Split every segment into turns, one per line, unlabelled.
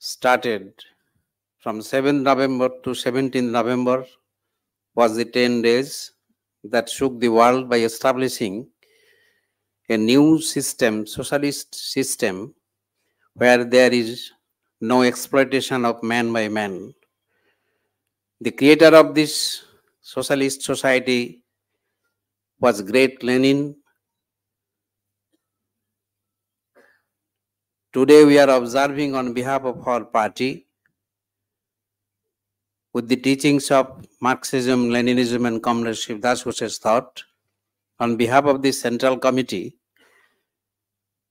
started from 7th November to 17th November was the 10 days that shook the world by establishing a new system, socialist system, where there is no exploitation of man by man. The creator of this socialist society was great Lenin. Today we are observing on behalf of our party, with the teachings of Marxism, Leninism and Comrade Shivdas Ghosh's thought, on behalf of the Central Committee,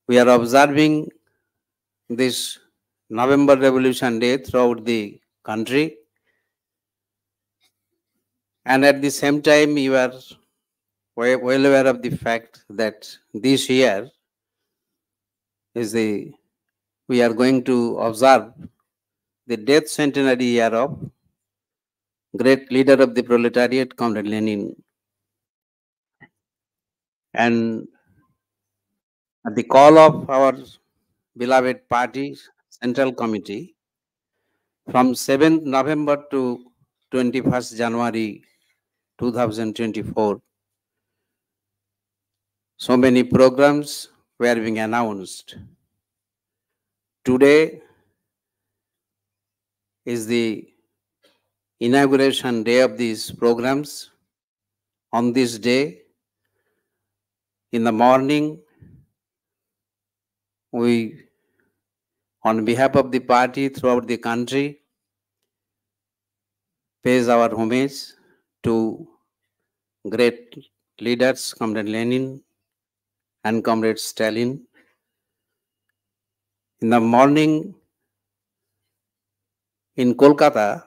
we are observing this November Revolution Day throughout the country. And at the same time, you are well aware of the fact that this year is we are going to observe the death centenary year of great leader of the proletariat, Comrade Lenin. And at the call of our beloved party, Central Committee, from 7th November to 21st January 2024, so many programs were being announced. Today is the inauguration day of these programs. On this day, in the morning, we, on behalf of the party throughout the country, pays our homage to great leaders, Comrade Lenin and Comrade Stalin. In the morning, in Kolkata,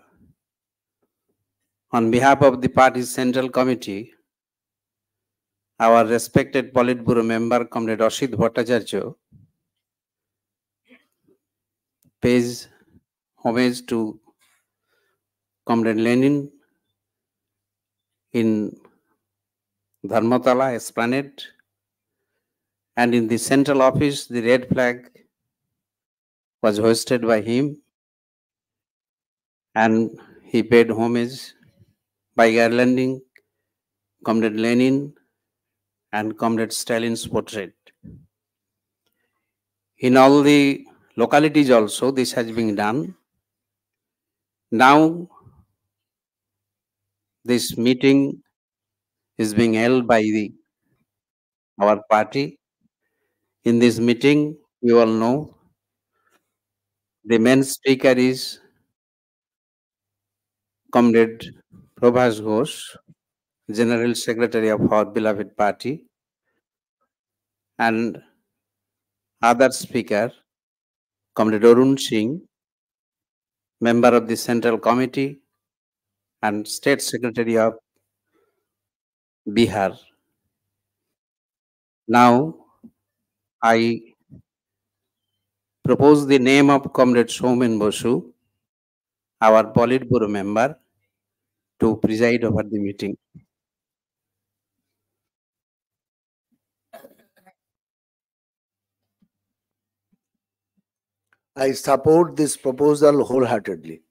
on behalf of the party's Central Committee, our respected Politburo member, Comrade Rashid Bhattacharya, pays homage to Comrade Lenin in Dharmatala Esplanade, and in the central office, the red flag was hoisted by him, and he paid homage by garlanding Comrade Lenin and Comrade Stalin's portrait. In all the localities also, this has been done. Now, this meeting is being held by our party. In this meeting, you all know, the main speaker is Comrade Prabhas Ghosh, General Secretary of our beloved party, and other speaker, Comrade Arun Singh, member of the Central Committee and State Secretary of Bihar. Now, I propose the name of Comrade Soumen Bosu, our Politburo member, to preside over the meeting.
I support this proposal wholeheartedly.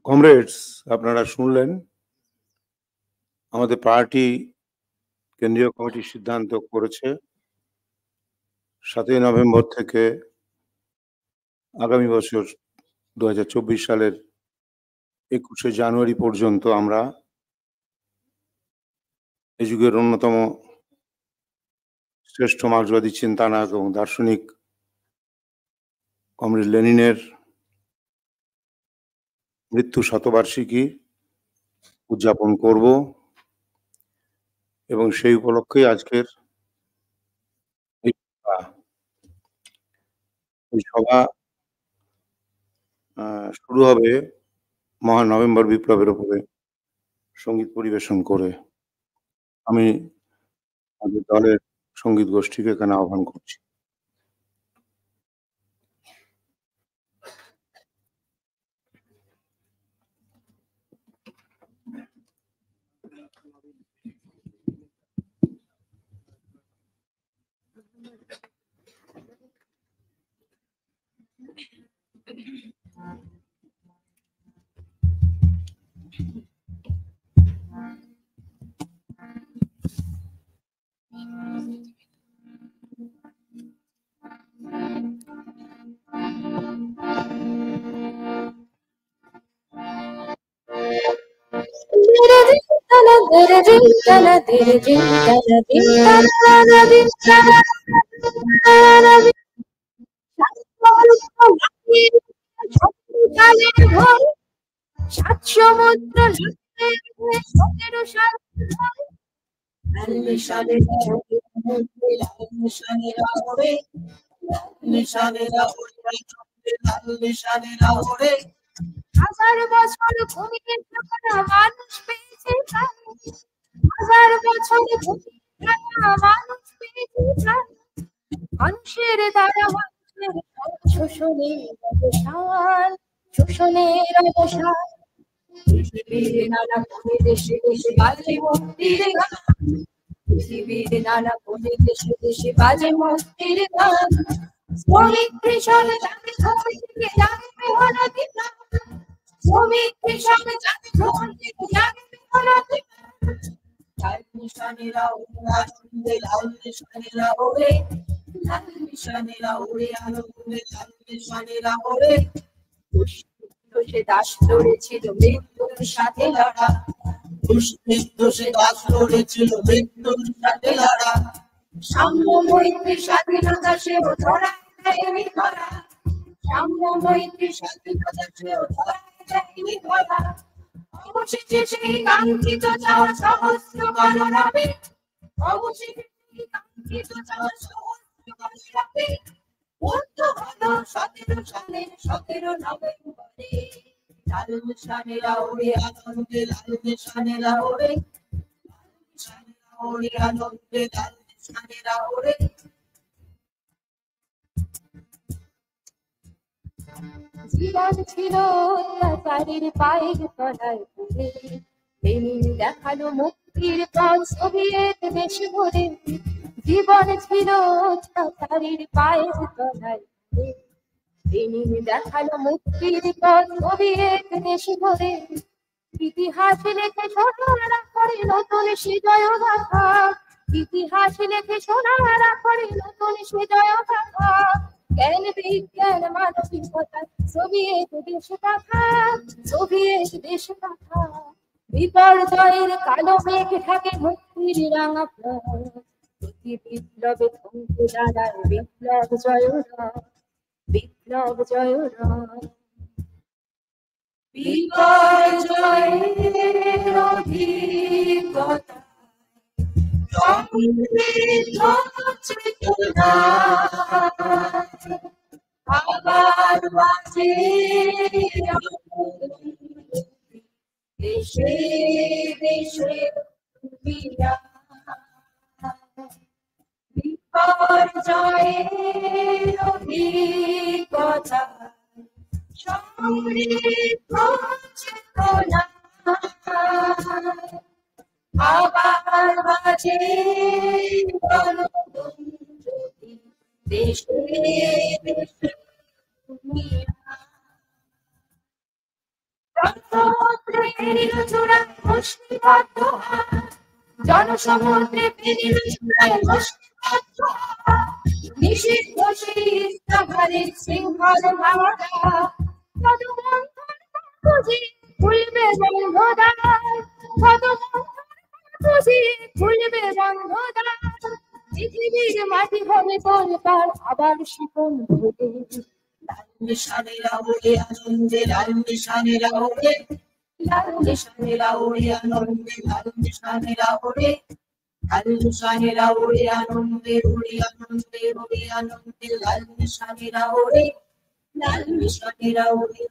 Comrades, আপনারা শুনলেন আমাদের party কেন্দ্রীয় committee সিদ্ধান্ত করেছে 7 November থেকে আগামী বছর 2024 সালের 21 জানুয়ারি পর্যন্ত আমরা এই যুগের অন্যতম শ্রেষ্ঠ মার্ক্সবাদী চিন্তানায়ক এবং দার্শনিক কমরেড লেনিনের মৃত্যু শতবার্ষিকী উদযাপন করব এবং সেই উপলক্ষে আজকের এই সভা শুরু হবে মহা নভেম্বর বিপ্লবের উপরে সঙ্গীত পরিবেশন করে। আমি আমাদের দলের সঙ্গীত গোষ্ঠীকে এখানে আহ্বান করছি।
সাত সমুদ্র হাজার বছর ঘুমিয়ে থাকা মানুষ পেয়েছে, হাজার বছর ঘুমিয়ে থাকা মানুষ পেয়েছে, মানুষের দ্বারা মানুষের শোষণের অবসান, শোষণের অবসান। পৃথিবীর নানা কোণে দেশে দেশে বাজে মুক্তির গান, পৃথিবীর নানা কোণে দেশে দেশে বাজে মুক্তির গান। শ্রমিক কৃষক জাতি ভ্রমণ থেকে জাগে মেহনতিরা, শ্রমিক কৃষক জাতি ভ্রমণ থেকে জাগে মেহনতিরা। লাল নিশানেরা ওরে আনন্দে, লাল নিশানেরা ওরে, লাল নিশানেরা ওরে আনন্দে, লাল নিশানেরা ওরে। সে দাস লড়েছিল মৃত্যুর সাথে লড়া, সে দাস লড়েছিল মৃত্যুর সাথে লড়া। সাম্য মৈত্রী স্বাধীনতা সেও ধরায় দেয়নি ধরা, সাম্য মৈত্রী স্বাধীনতা সেও ধরায় দেয়নি ধরা। অবশেষে সেই কাঙ্ক্ষিত চাওয়া সহস্র গণরবে, অবশেষে সেই কাঙ্ক্ষিত চাওয়া সহস্র গণরবে পূর্ণ হলো 17 সালের 17 নভেম্বরে। লাল নিশানেরা ওরে আনন্দে, লাল নিশানেরা ওরে, লাল নিশানেরা ওরে আনন্দে, লাল নিশানেরা ওরে। জীবন ছিল অত্যাচারের পায়ের তলায় পড়ে, লেনিন দেখালো মুক্তির পথ সোভিয়েত দেশ ভরে। জীবন ছিল অত্যাচারের পায়ের তলায় পড়ে, লেনিন দেখালো মুক্তির পথ সোভিয়েত দেশ ভরে। ইতিহাস লেখে সোনারা করে নতুন সে জয় গাথা, ইতিহাস লেখে সোনারা করে নতুন সে জয় গাথা। জ্ঞান বিজ্ঞান মানবিকতা সোভিয়েত দেশ কথা, সোভিয়েত দেশ কথা। বিপর্যয়ের কালো মেঘ থাকে মুক্তির রাঙা পথ, প্রতি বিপ্লবে থমকে দাঁড়ায় বিপ্লব জয়রা, বিপ্লব জয়রা। বিপর্যয়ের অভিজ্ঞতা আবার বাজে দেশে দেশে বিপর্যয়ের অভিজ্ঞতা সমৃদ্ধ চেতনা আবার বাজে গণতন্ত্রী দেশে দেশে জনসমুদ্রে পেরিল চূড়ায় মুষ্টিবদ্ধ নিষিদ্ধ সেই ইস্তাহারের শৃঙ্খল ভাঙা পদমন্থন খুঁজি খুলবে বন্ধদ্বার, পদমন্থন খুঁজি খুলবে বন্ধদ্বার। পৃথিবীর মাটি হবে তোলপার আবার শিকন ধরে। লাল নিশানেরা ওরে আনন্দে, লাল নিশানেরা ওরে, লাল নিশানেরা ওরে আনন্দে, লাল নিশানেরা ওরে, লাল নিশানেরা ওরে আনন্দে, ওরে আনন্দে, ওরে আনন্দে, লাল নিশানেরা ওরে। লাল মিশনেরা উড়ে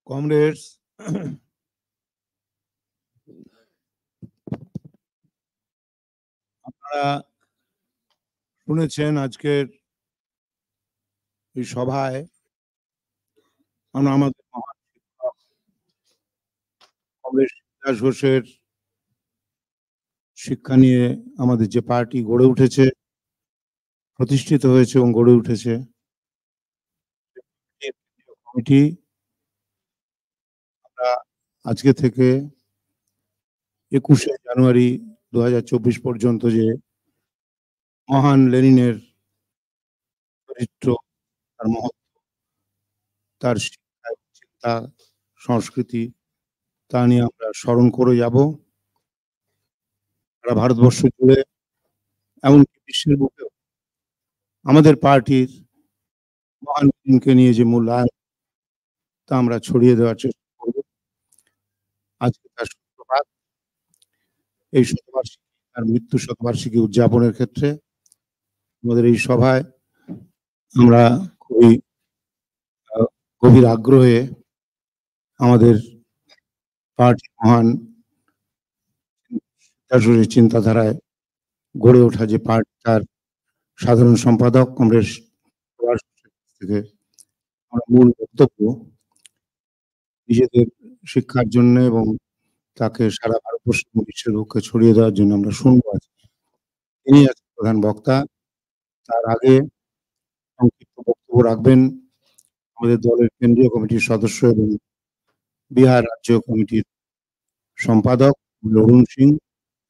কমরেডস, আপনারা শুনেছেন আজকের এই সভায় আমরা আমাদের মহান শিক্ষক কমরেড দাস ঘোষের শিক্ষা নিয়ে আমাদের যে পার্টি গড়ে উঠেছে, প্রতিষ্ঠিত হয়েছে এবং গড়ে উঠেছে, কমিটি আমরা আজকে থেকে 21শে জানুয়ারি 2024 পর্যন্ত যে মহান লেনিনের চরিত্র, তার মহত্ব, তার শিক্ষা, চিন্তা, সংস্কৃতি, তা নিয়ে আমরা স্মরণ করে যাব। সারা ভারতবর্ষ জুড়ে, এমনকি বিশ্বের বুকেও আমাদের পার্টির মহান লেনিনকে নিয়ে যে মূল্যায়ন, তা আমরা ছড়িয়ে দেওয়ার চেষ্টা করব। আজকে তার সূত্রপাত, এই শতবার্ষিকী, তার মৃত্যু শতবার্ষিকী উদযাপনের ক্ষেত্রে আমাদের এই সভায় আমরা খুবই গভীর আগ্রহে আমাদের পার্টি মহান চিন্তাধারায় গড়ে ওঠা যে পার্টি, তার সাধারণ সম্পাদক কমরেড থেকে আমরা মূল বক্তব্য নিজেদের শিক্ষার জন্য এবং তাকে সারা ভারতবর্ষ এবং বিশ্বের বুকে ছড়িয়ে দেওয়ার জন্য আমরা শুনবো। তিনি আজকে প্রধান বক্তা। তার আগে সংক্ষিপ্ত বক্তব্য রাখবেন আমাদের দলের কেন্দ্রীয় কমিটির সদস্য এবং বিহার রাজ্য কমিটির সম্পাদক অরুণ সিং।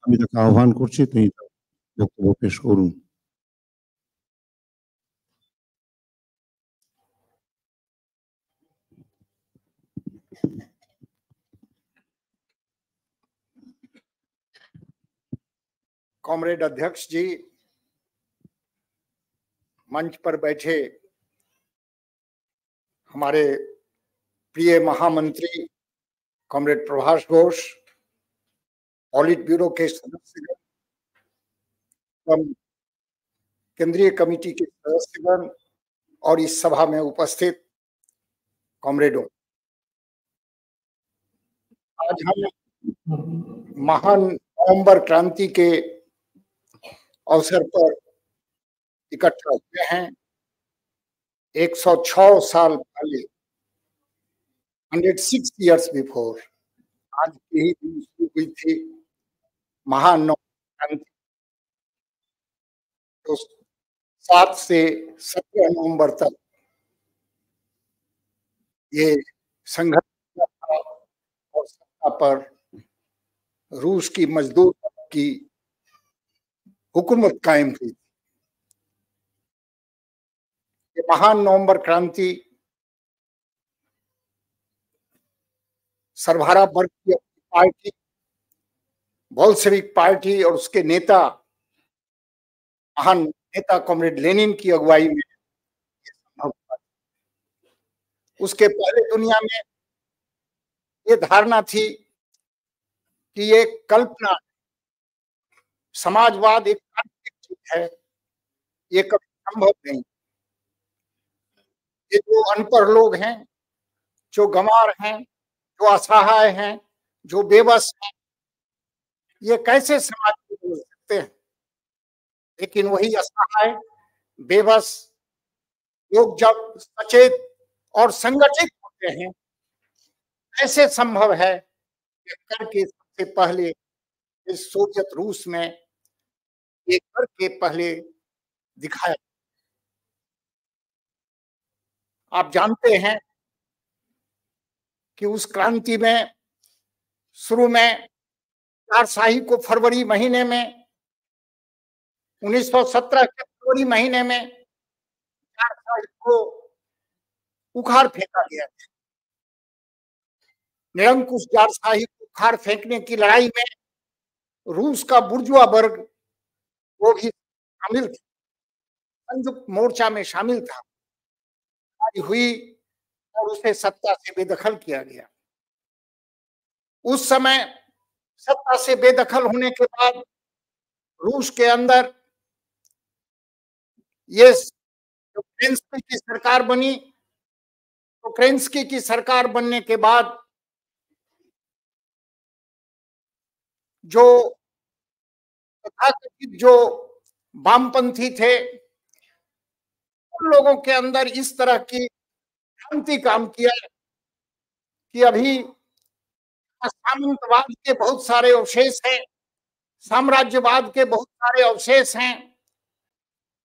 আমি তাকে আহ্বান করছি, তিনি তার বক্তব্য পেশ করুন।
कॉमरेड अध्यक्ष जी, मंच पर बैठे हमारे प्रिय महामंत्री comrade Prabhash Ghosh, audit bureau के सदस्यगण, केंद्रीय कमेटी के सदस्यगण और इस सभा में उपस्थित कॉमरेडों, आज हम महान नवंबर क्रांति के अवसर पर इकट्ठा हुए हैं। 106 साल पहले, 106 years बिफोर, आज के ही दिन शुरू हुई थी महान नवंबर क्रांति। तो 7 से 17 नवंबर तक ये संघर्ष था और सत्ता पर रूस की मजदूर की हुकूमत कायम हुई। ये महान नवंबर क्रांति सर्वहारा वर्ग की पार्टी, बोल्शेविक पार्टी और उसके नेता, महान नेता कॉमरेड लेनिन की अगुवाई में संभव हुआ। उसके पहले दुनिया में ये धारणा थी कि ये कल्पना, समाजवाद एक काल्पनिक चीज है, ये कभी संभव नहीं। ये जो अनपढ़ लोग हैं, जो गंवार हैं, जो असहाय हैं, जो बेबस हैं, ये कैसे समाज को बदल सकते हैं? लेकिन वही असहाय, बेबस लोग जब सचेत और संगठित होते हैं, ऐसे संभव है कि करके सबसे पहले इस सोवियत रूस में ये करके पहले दिखाया। आप जानते हैं कि उस क्रांति में शुरू में कारशाही को फरवरी महीने में 1917 के फरवरी महीने में कारशाही को उखाड़ फेंका गया था। निरंकुश कारशाही को उखाड़ फेंकने की लड़ाई में रूस का बुर्जुआ वर्ग वो भी शामिल था, संयुक्त मोर्चा में शामिल था, हुई और उसे सत्ता से बेदखल किया गया। उस समय सत्ता से बेदखल होने के बाद रूस के अंदर ये जो केरेंस्की की सरकार बनी, तो केरेंस्की की सरकार बनने के बाद जो तथाकथित जो वामपंथी थे, उन लोगों के अंदर इस तरह की क्रांति काम किया कि अभी सामंतवाद के बहुत सारे अवशेष हैं, साम्राज्यवाद के बहुत सारे अवशेष हैं,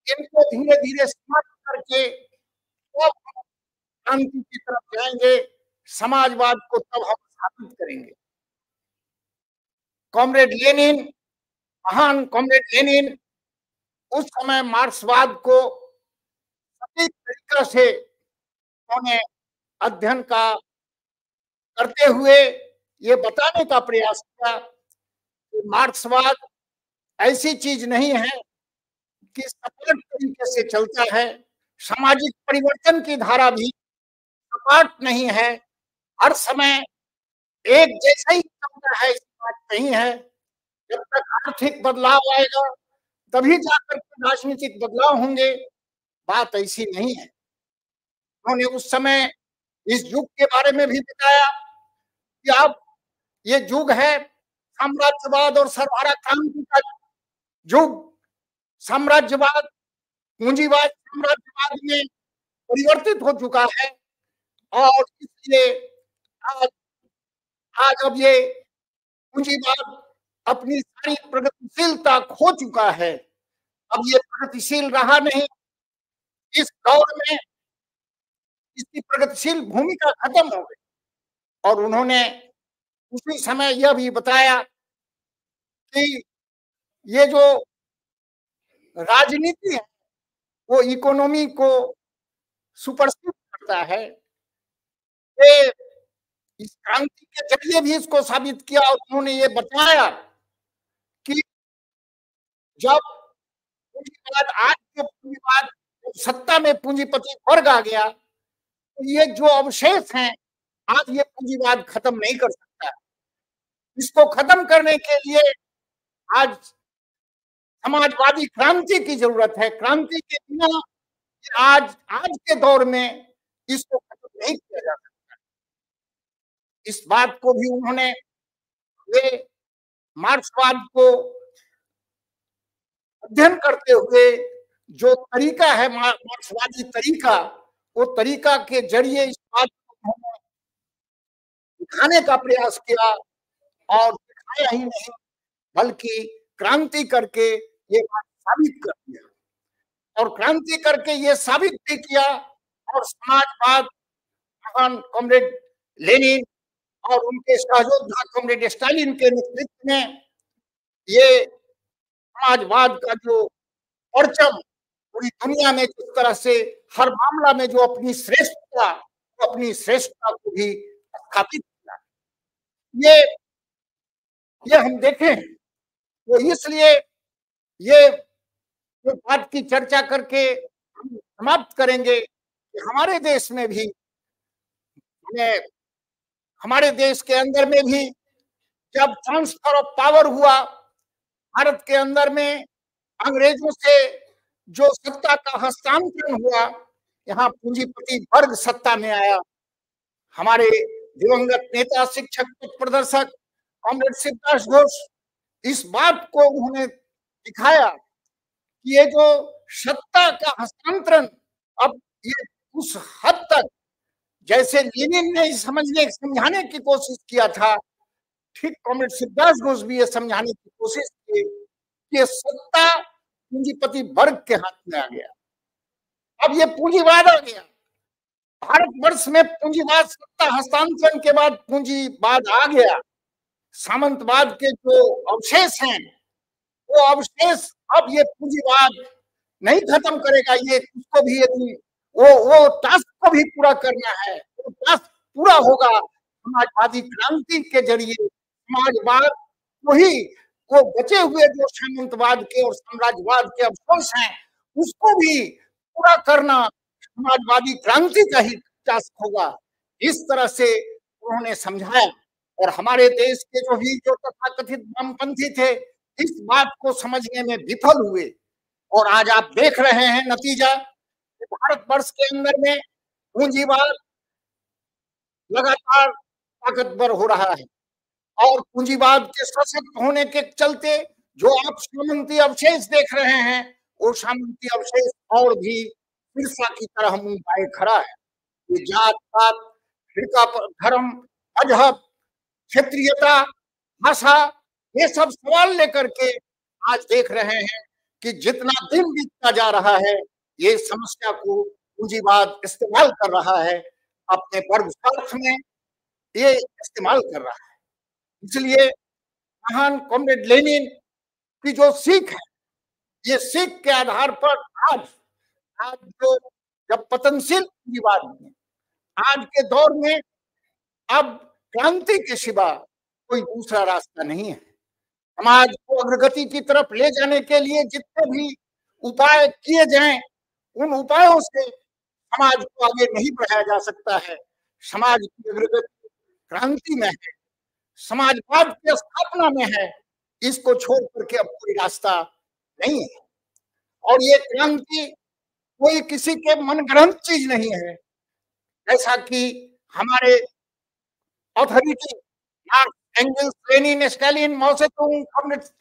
इनको धीरे धीरे समाप्त करके तो क्रांति की तरफ जाएंगे, समाजवाद को तब हम स्थापित करेंगे। कॉमरेड लेनिन, महान कॉमरेड लेनिन उस समय मार्क्सवाद को सटीक तरीका से उन्होंने अध्ययन का करते हुए ये बताने का प्रयास किया कि मार्क्सवाद ऐसी चीज नहीं है कि सपाट तरीके से चलता है, सामाजिक परिवर्तन की धारा भी सपाट नहीं है, हर समय एक जैसा ही चलता है, इस बात नहीं है। जब तक आर्थिक बदलाव आएगा तभी जाकर के राजनीतिक बदलाव होंगे, बात ऐसी नहीं है। उन्होंने उस समय इस युग के बारे में भी बताया कि अब ये युग है साम्राज्यवाद और सरवारा क्रांति का युग। साम्राज्यवाद पूंजीवाद साम्राज्यवाद में परिवर्तित हो चुका है और इसलिए आज अब ये पूंजीवाद अपनी सारी प्रगतिशीलता खो चुका है, अब ये प्रगतिशील रहा नहीं। इस दौर में इसकी प्रगतिशील भूमिका खत्म हो गई और उन्होंने उसी समय यह भी बताया कि ये जो राजनीति है वो इकोनॉमी को सुपरसीड करता है। ये इस क्रांति के जरिए भी इसको साबित किया और उन्होंने ये बताया कि जब पूंजीवाद आज के पूंजीवाद सत्ता में पूंजीपति वर्ग आ गया तो ये जो अवशेष हैं आज ये पूंजीवाद खत्म नहीं कर सकता। इसको खत्म करने के लिए आज समाजवादी क्रांति की जरूरत है। क्रांति के बिना आज के दौर में इसको खत्म नहीं किया जा सकता। इस बात को भी उन्होंने वे मार्क्सवाद को अध्ययन करते हुए जो तरीका है मार्क्सवादी तरीका, वो तरीका के जरिए इस बात को उन्होंने दिखाने का प्रयास किया और दिखाया ही नहीं बल्कि क्रांति करके ये बात साबित कर दिया और क्रांति करके ये साबित भी किया और समाजवाद महान कॉमरेड लेनिन और उनके सहयोद्धा कॉमरेड स्टालिन के नेतृत्व में ये समाजवाद का जो परचम पूरी दुनिया में जिस तरह से हर मामला में जो अपनी श्रेष्ठता को भी स्थापित किया, ये हम देखें तो इसलिए ये जो बात की चर्चा करके हम समाप्त करेंगे कि हमारे देश में भी हमारे देश के अंदर में भी जब ट्रांसफर ऑफ पावर हुआ, भारत के अंदर में अंग्रेजों से जो सत्ता का हस्तांतरण हुआ, यहाँ पूंजीपति वर्ग सत्ता में आया। हमारे दिवंगत नेता शिक्षक पथ प्रदर्शक कॉमरेड शिवदास घोष इस बात को उन्होंने दिखाया कि ये जो सत्ता का हस्तांतरण अब ये उस हद तक जैसे लेनिन ने समझाने की कोशिश किया था, ठीक कॉमरेड शिवदास घोष भी ये समझाने की कोशिश की कि सत्ता पूंजीपति वर्ग के हाथ में आ गया। अब ये पूंजीवाद आ गया भारतवर्ष में, पूंजीवाद सत्ता हस्तांतरण के बाद पूंजीवाद आ गया। सामंतवाद के जो अवशेष हैं वो अवशेष अब ये पूंजीवाद नहीं खत्म करेगा। ये उसको भी यदि वो टास्क को भी पूरा करना है, वो टास्क पूरा होगा समाजवादी क्रांति के जरिए। समाजवाद वही वो बचे हुए जो सामंतवाद के और साम्राज्यवाद के अवशेष हैं उसको भी पूरा करना समाजवादी क्रांति का ही टास्क होगा। इस तरह से उन्होंने समझाया और हमारे देश के जो तथाकथित वामपंथी थे इस बात को समझने में विफल हुए। और आज आप देख रहे हैं नतीजा, भारतवर्ष के अंदर में पूंजीवाद लगातार ताकतवर हो रहा है और पूंजीवाद के सशक्त होने के चलते जो आप सामंती अवशेष देख रहे हैं वो सामंती अवशेष और भी ईर्षा की तरह मुंह पाए खड़ा है। ये जात पात, फिरका, धर्म, मजहब, क्षेत्रीयता, भाषा, ये सब सवाल लेकर के आज देख रहे हैं कि जितना दिन बीतता जा रहा है ये समस्या को पूंजीवाद इस्तेमाल कर रहा है, अपने वर्ग स्वार्थ में ये इस्तेमाल कर रहा है। इसलिए महान कॉमरेड लेनिन की जो सीख है, ये सीख के आधार पर आज जो जब पतनशील पूंजीवाद में आज के दौर में अब क्रांति के सिवा कोई दूसरा रास्ता नहीं है। समाज को अग्रगति की तरफ ले जाने के लिए जितने भी उपाय किए जाएं उन उपायों से समाज को आगे नहीं बढ़ाया जा सकता है। समाज की अग्रगति क्रांति में है, समाजवाद की स्थापना में है, इसको छोड़ करके अब कोई रास्ता नहीं है। और ये क्रांति कोई किसी के मनगढ़ंत चीज नहीं है। जैसा कि हमारे authority Marx, Engels, Lenin, Stalin, Mao Tse Tung, communist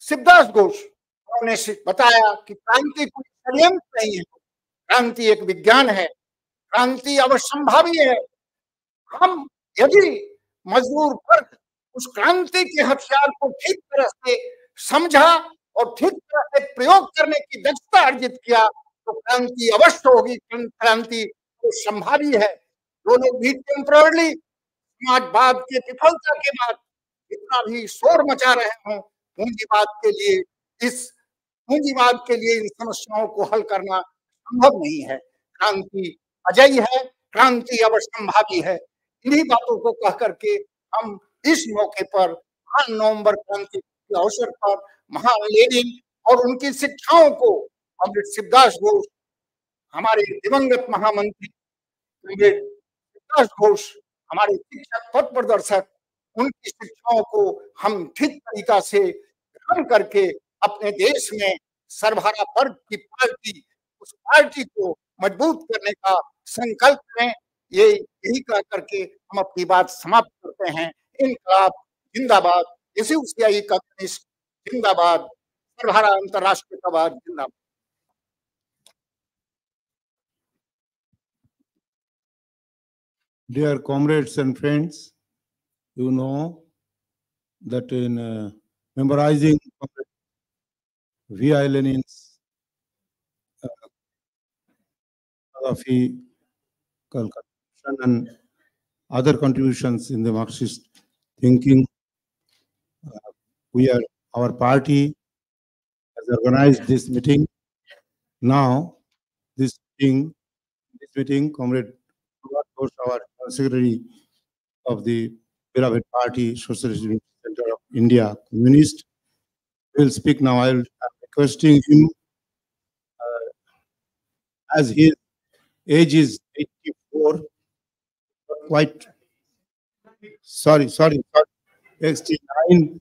Shivdas Ghosh उन्होंने बताया कि क्रांति कोई षड्यंत्र नहीं है, क्रांति एक विज्ञान है, क्रांति अवश्यंभावी है। हम यदि मजदूर वर्ग उस क्रांति के हथियार को ठीक तरह से समझा और ठीक तरह से प्रयोग करने की दक्षता अर्जित किया तो क्रांति अवश्य होगी। क्रांति तो संभावी है। जो लोग भी टेम्पररी समाजवाद के विफलता के बाद इतना भी शोर मचा रहे हों पूंजीवाद के लिए, इस पूंजीवाद के लिए इन समस्याओं को हल करना संभव नहीं है। क्रांति अजयी है, क्रांति अवश्यंभावी है। इन्हीं बातों को कह करके हम इस मौके पर महान नवंबर क्रांति के अवसर पर महान लेनिन और उनकी शिक्षाओं को पंडित शिवदास घोष, हमारे दिवंगत महामंत्री पंडित शिवदास घोष, हमारे शिक्षक पथ प्रदर्शक, उनकी शिक्षाओं को हम ठीक तरीका से ग्रहण करके अपने देश में सर्वहारा वर्ग की पार्टी, उस पार्टी को मजबूत करने का संकल्प लें। ये यही कह करके हम अपनी बात समाप्त करते हैं। इनकलाब जिंदाबाद, एसयूसीआई कम्युनिस्ट जिंदाबाद, सर्वहारा अंतरराष्ट्रीयतावाद जिंदाबाद।
Dear comrades and friends, you know that in memorizing V.I. Lenin's philosophy and other contributions in the Marxist thinking, our party has organized this meeting. Now, this meeting, Comrade Ghosh, our secretary of the beloved party, Socialist Center of India, Communist, will speak now. I'm requesting him, as his age is 84, quite, sorry, 69,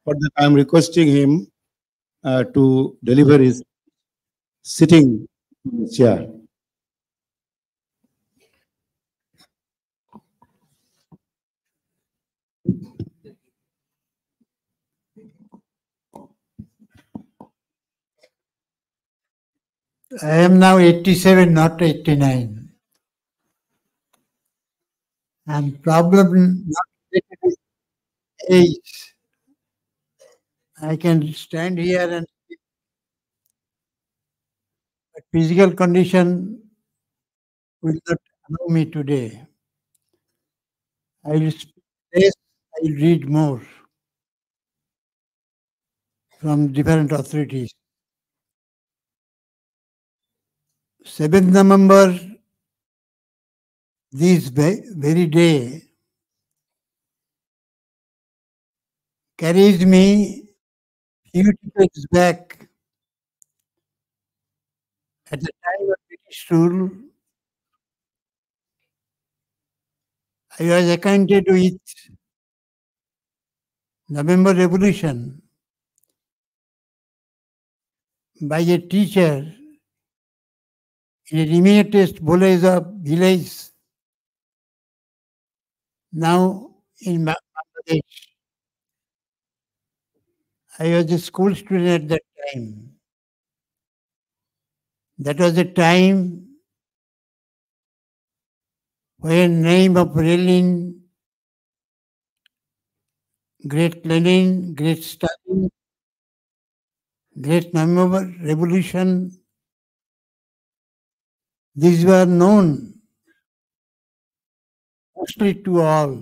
but I'm requesting him to deliver his sitting in the chair.
I am now 87, not 89. And problem not related with age. I can stand here and speak. But physical condition will not allow me today. I will speak less, I will read more from different authorities. 7th November, this very day, carries me few decades back, at the time of British rule, I was acquainted with November Revolution by a teacher in a remotest village now in Bangladesh. I was a school student at that time. That was a time when name of Lenin, great Lenin, great Stalin, great November Revolution, these were known mostly to all.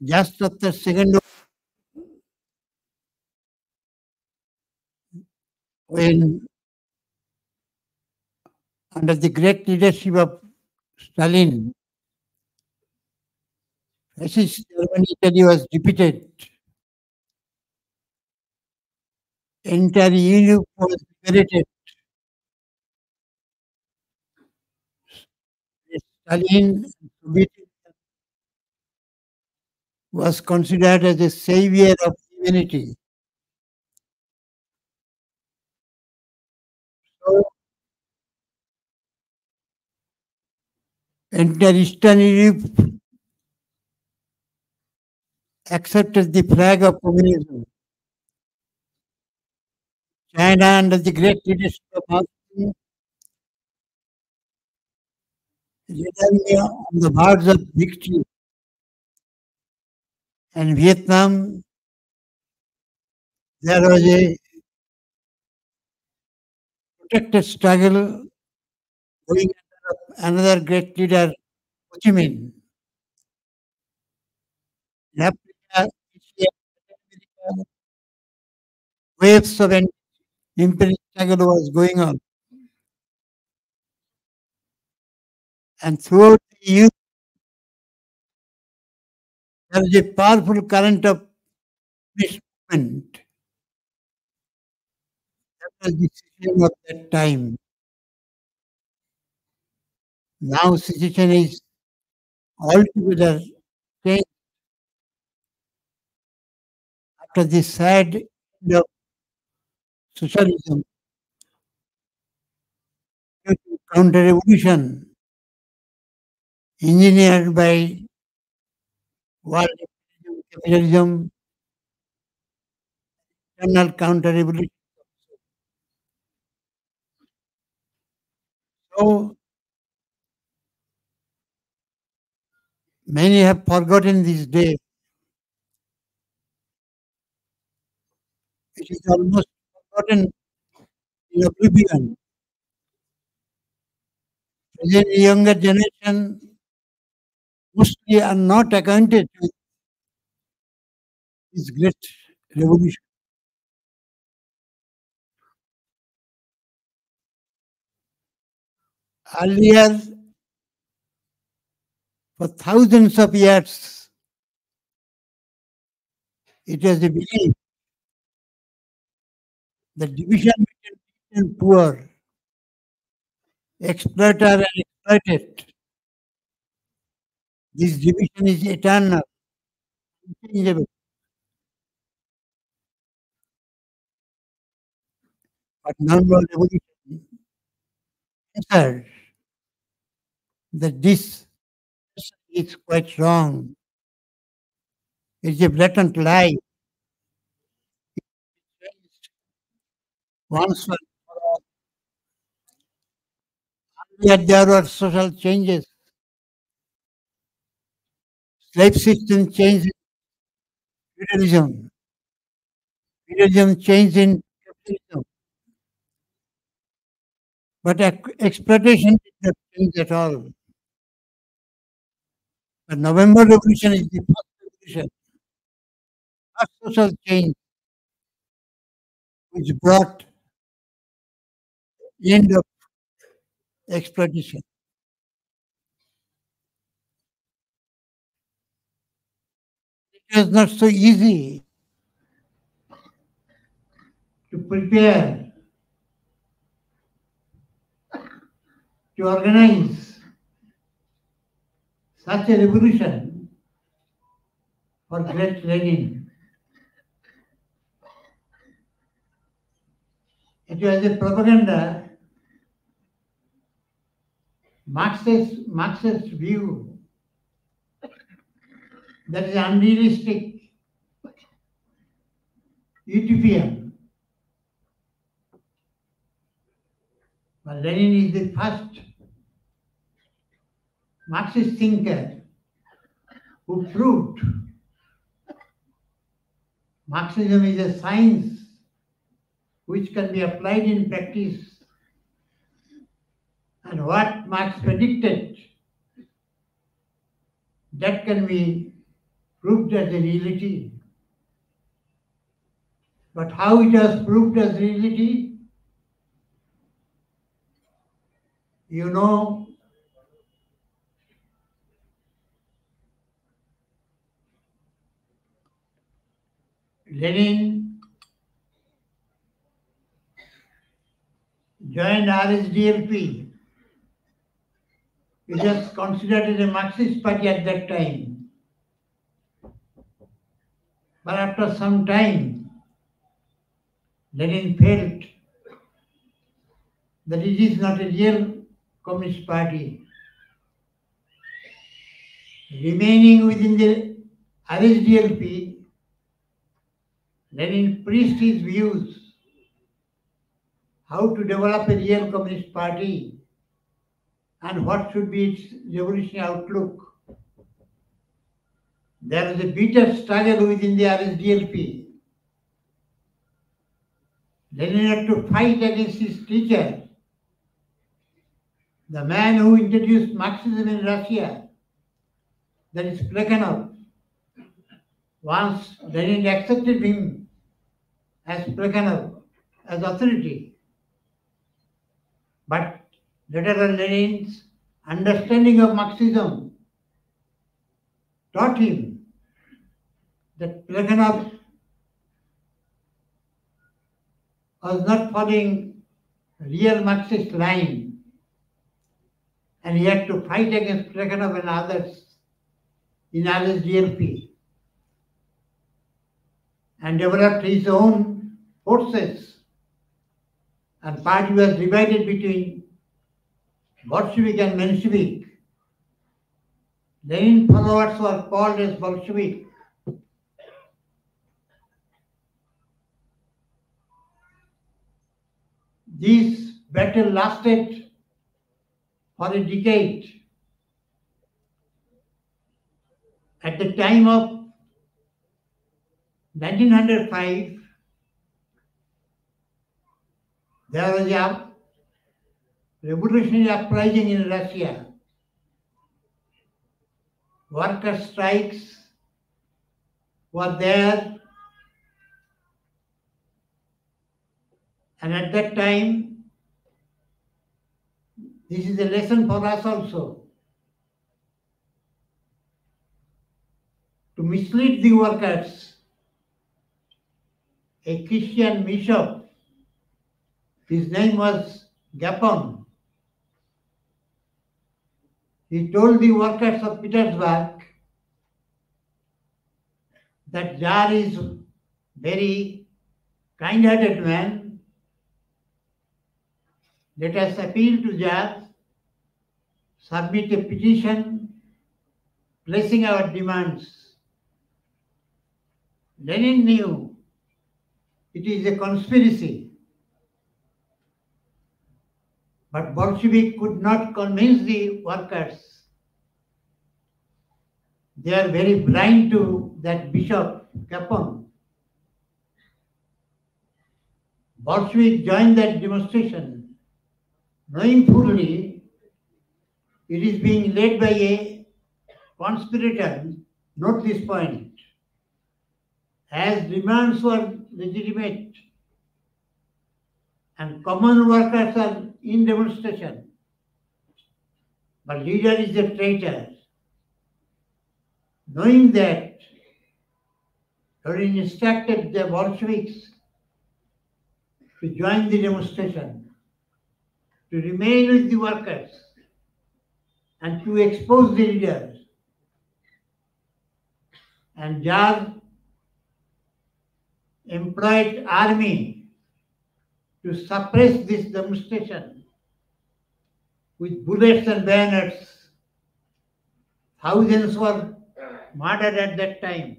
Just after second, when under the great leadership of Stalin, fascist Germany Italy was defeated. Entire Europe was liberated. Stalin Soviet Union was considered as a savior of humanity. So, entire Eastern Europe accepted the flag of communism. China, under the great leadership of Mao Zedong, Vietnam on the verge of victory. And Vietnam, there was a protected struggle going under another great leader, Ho Chi Minh. In Africa, Asia, America, waves of imperial struggle was going on. And throughout the youth, there was a powerful current of this movement. That was the situation of that time. Now situation is altogether changed after the sad end of socialism due to counter-revolution engineered by world capitalism, internal counter-revolution. So many have forgotten this day. It is almost forgotten in oblivion. The younger generation mostly are not acquainted with this great revolution. Earlier, for thousands of years, it was a belief that division between rich and poor, exploiter and exploited, this division is eternal, unchangeable. But November Revolution answered that this is quite wrong. It's a blatant lie. Once for all. Earlier there were social changes. Slave system changed in feudalism. Feudalism changed in capitalism. But exploitation did not change at all. The November Revolution is the first revolution, first social change which brought end of exploitation. it was not so easy to prepare, to organize such a revolution for great Lenin. It was a propaganda, Marxist view that is unrealistic, utopian. But Lenin is the first Marxist thinker who proved Marxism is a science which can be applied in practice. And what Marx predicted, that can be proved as a reality. But how it was proved as reality? You know, Lenin joined RSDLP. It was considered as a Marxist party at that time. But after some time, Lenin felt that it is not a real communist party. Remaining within the RSDLP, Lenin preached his views how to develop a real communist party and what should be its revolutionary outlook. There was a bitter struggle within the RSDLP. Lenin had to fight against his teacher, the man who introduced Marxism in Russia, that is Plekhanov. Once Lenin accepted him as Plekhanov, as authority. But later on, Lenin's understanding of Marxism taught him that Plekhanov was not following real Marxist line, and he had to fight against Plekhanov and others in RSDLP and developed his own forces, and party was divided between Bolshevik and Menshevik. Lenin followers were called as Bolshevik. This battle lasted for a decade. At the time of 1905, there was a revolutionary uprising in Russia. Worker strikes were there, and at that time, this is a lesson for us also. To mislead the workers, a Christian bishop, his name was Gapon, he told the workers of Petersburg that Tsar is very kind-hearted man. Let us appeal to Tsar, submit a petition, placing our demands. Lenin knew it is a conspiracy, but Bolshevik could not convince the workers. They are very blind to that Bishop Kapon. Bolshevik joined that demonstration, knowing fully it is being led by a conspirator. Note this point. As demands were legitimate and common workers are in demonstration, but leader is a traitor. Knowing that, Lenin instructed the Bolsheviks to join the demonstration, to remain with the workers, and to expose the leaders. And Tsar employed army to suppress this demonstration with bullets and bayonets. Thousands were murdered at that time.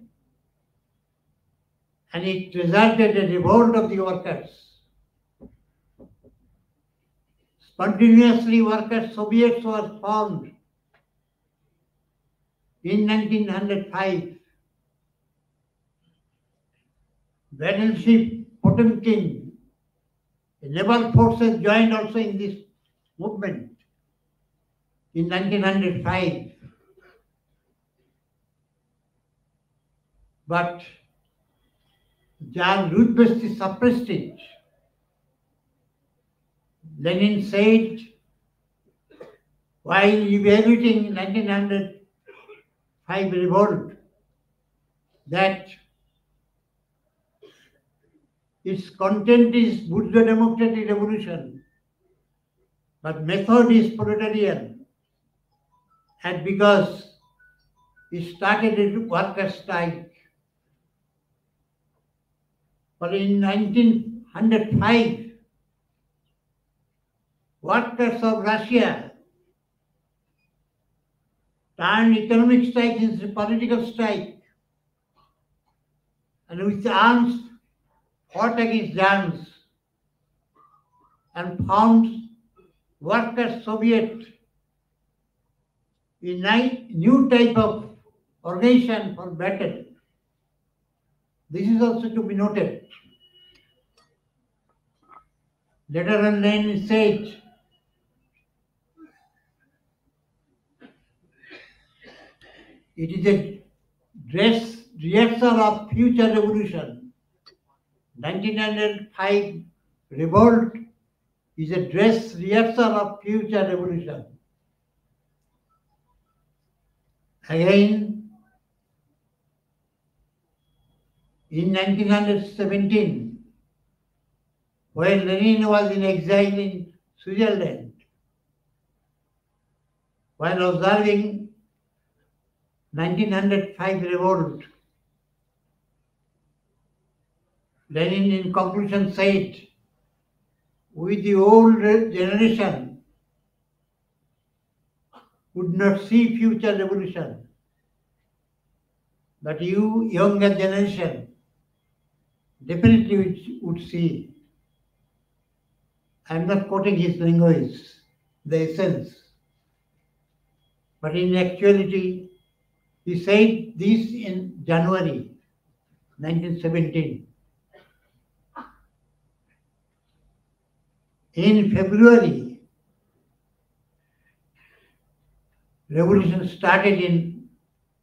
And it resulted in a revolt of the workers. Spontaneously, workers' Soviets were formed in 1905. Battleship Potemkin, the naval forces joined also in this movement in 1905. But Tsar ruthlessly suppressed it. Lenin said, while evaluating 1905 revolt, that its content is Buddha democratic revolution, but method is proletarian. And because it started a worker strike. But in 1905, workers of Russia turned economic strike into political strike, and with arms fought against Germans and formed Workers' Soviet, a new type of organization for battle. This is also to be noted. Later on, Lenin said, it is a dress rehearsal of future revolution. 1905 revolt is a dress rehearsal of future revolution. Again, in 1917, when Lenin was in exile in Switzerland, while observing 1905 revolt, Lenin in conclusion said, we the old generation would not see future revolution, but you younger generation definitely would see. I am not quoting his language, the essence. But in actuality, he said this in January 1917. In February, revolution started in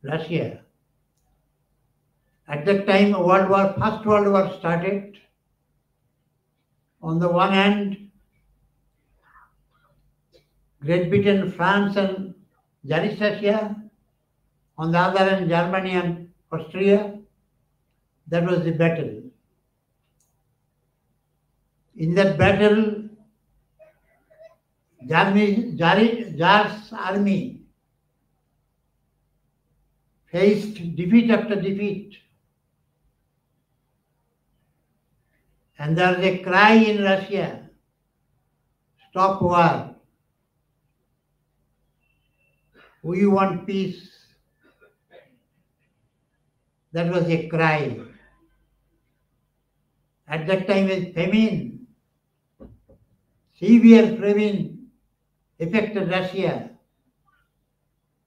Russia. At that time, First World War started. On the one hand, Great Britain, France, and Tsarist Russia. On the other hand, Germany and Austria. That was the battle. In that battle, Tsar's army faced defeat after defeat. And there was a cry in Russia, stop war. We want peace. That was a cry. At that time, a famine, severe famine affected Russia.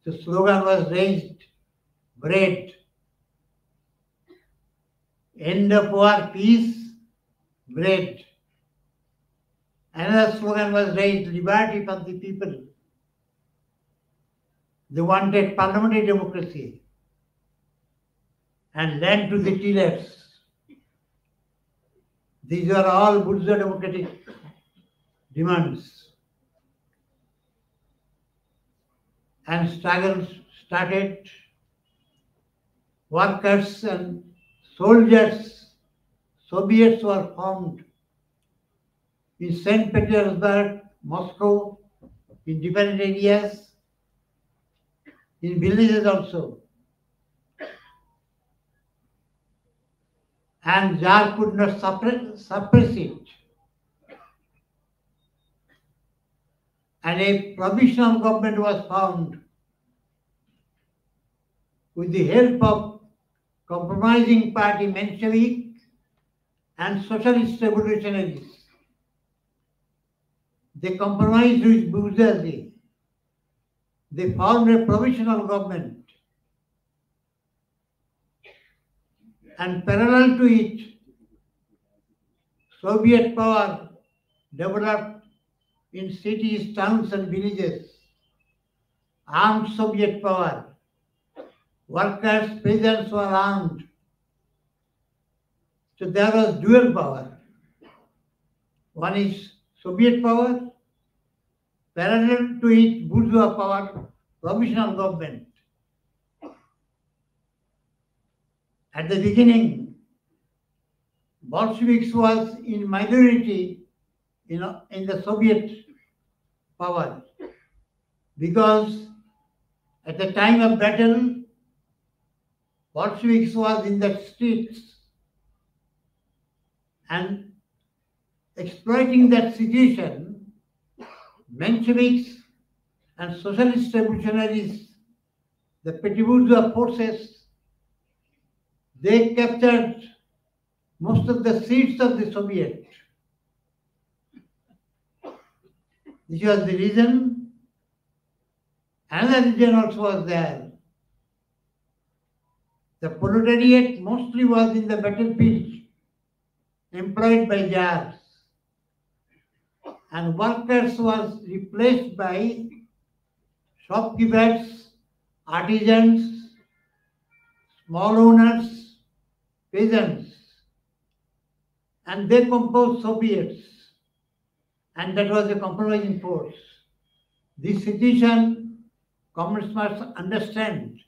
The slogan was raised, bread. End of war, peace, bread. Another slogan was raised, liberty for the people. They wanted parliamentary democracy and land to the tillers. These are all bourgeois democratic demands. And struggles started. Workers and soldiers, Soviets were formed in St. Petersburg, Moscow, in different areas, in villages also. And Tsar could not suppress it. And a provisional government was formed with the help of compromising party Menshevik and socialist revolutionaries. They compromised with bourgeoisie. They formed a provisional government. And parallel to it, Soviet power developed in cities, towns and villages. Armed Soviet power. Workers, peasants were armed. So there was dual power. One is Soviet power, parallel to it, bourgeois power, provisional government. At the beginning, Bolsheviks was in minority in the Soviet power because at the time of battle, Bolsheviks was in the streets and exploiting that situation, Mensheviks and socialist revolutionaries, the petty bourgeois forces, they captured most of the seats of the Soviet. This was the reason. Another reason also was there. The proletariat mostly was in the battlefield, employed by Tsars. And workers was replaced by shopkeepers, artisans, small owners, peasants. And they composed Soviets. And that was a compromising force. This situation, communists must understand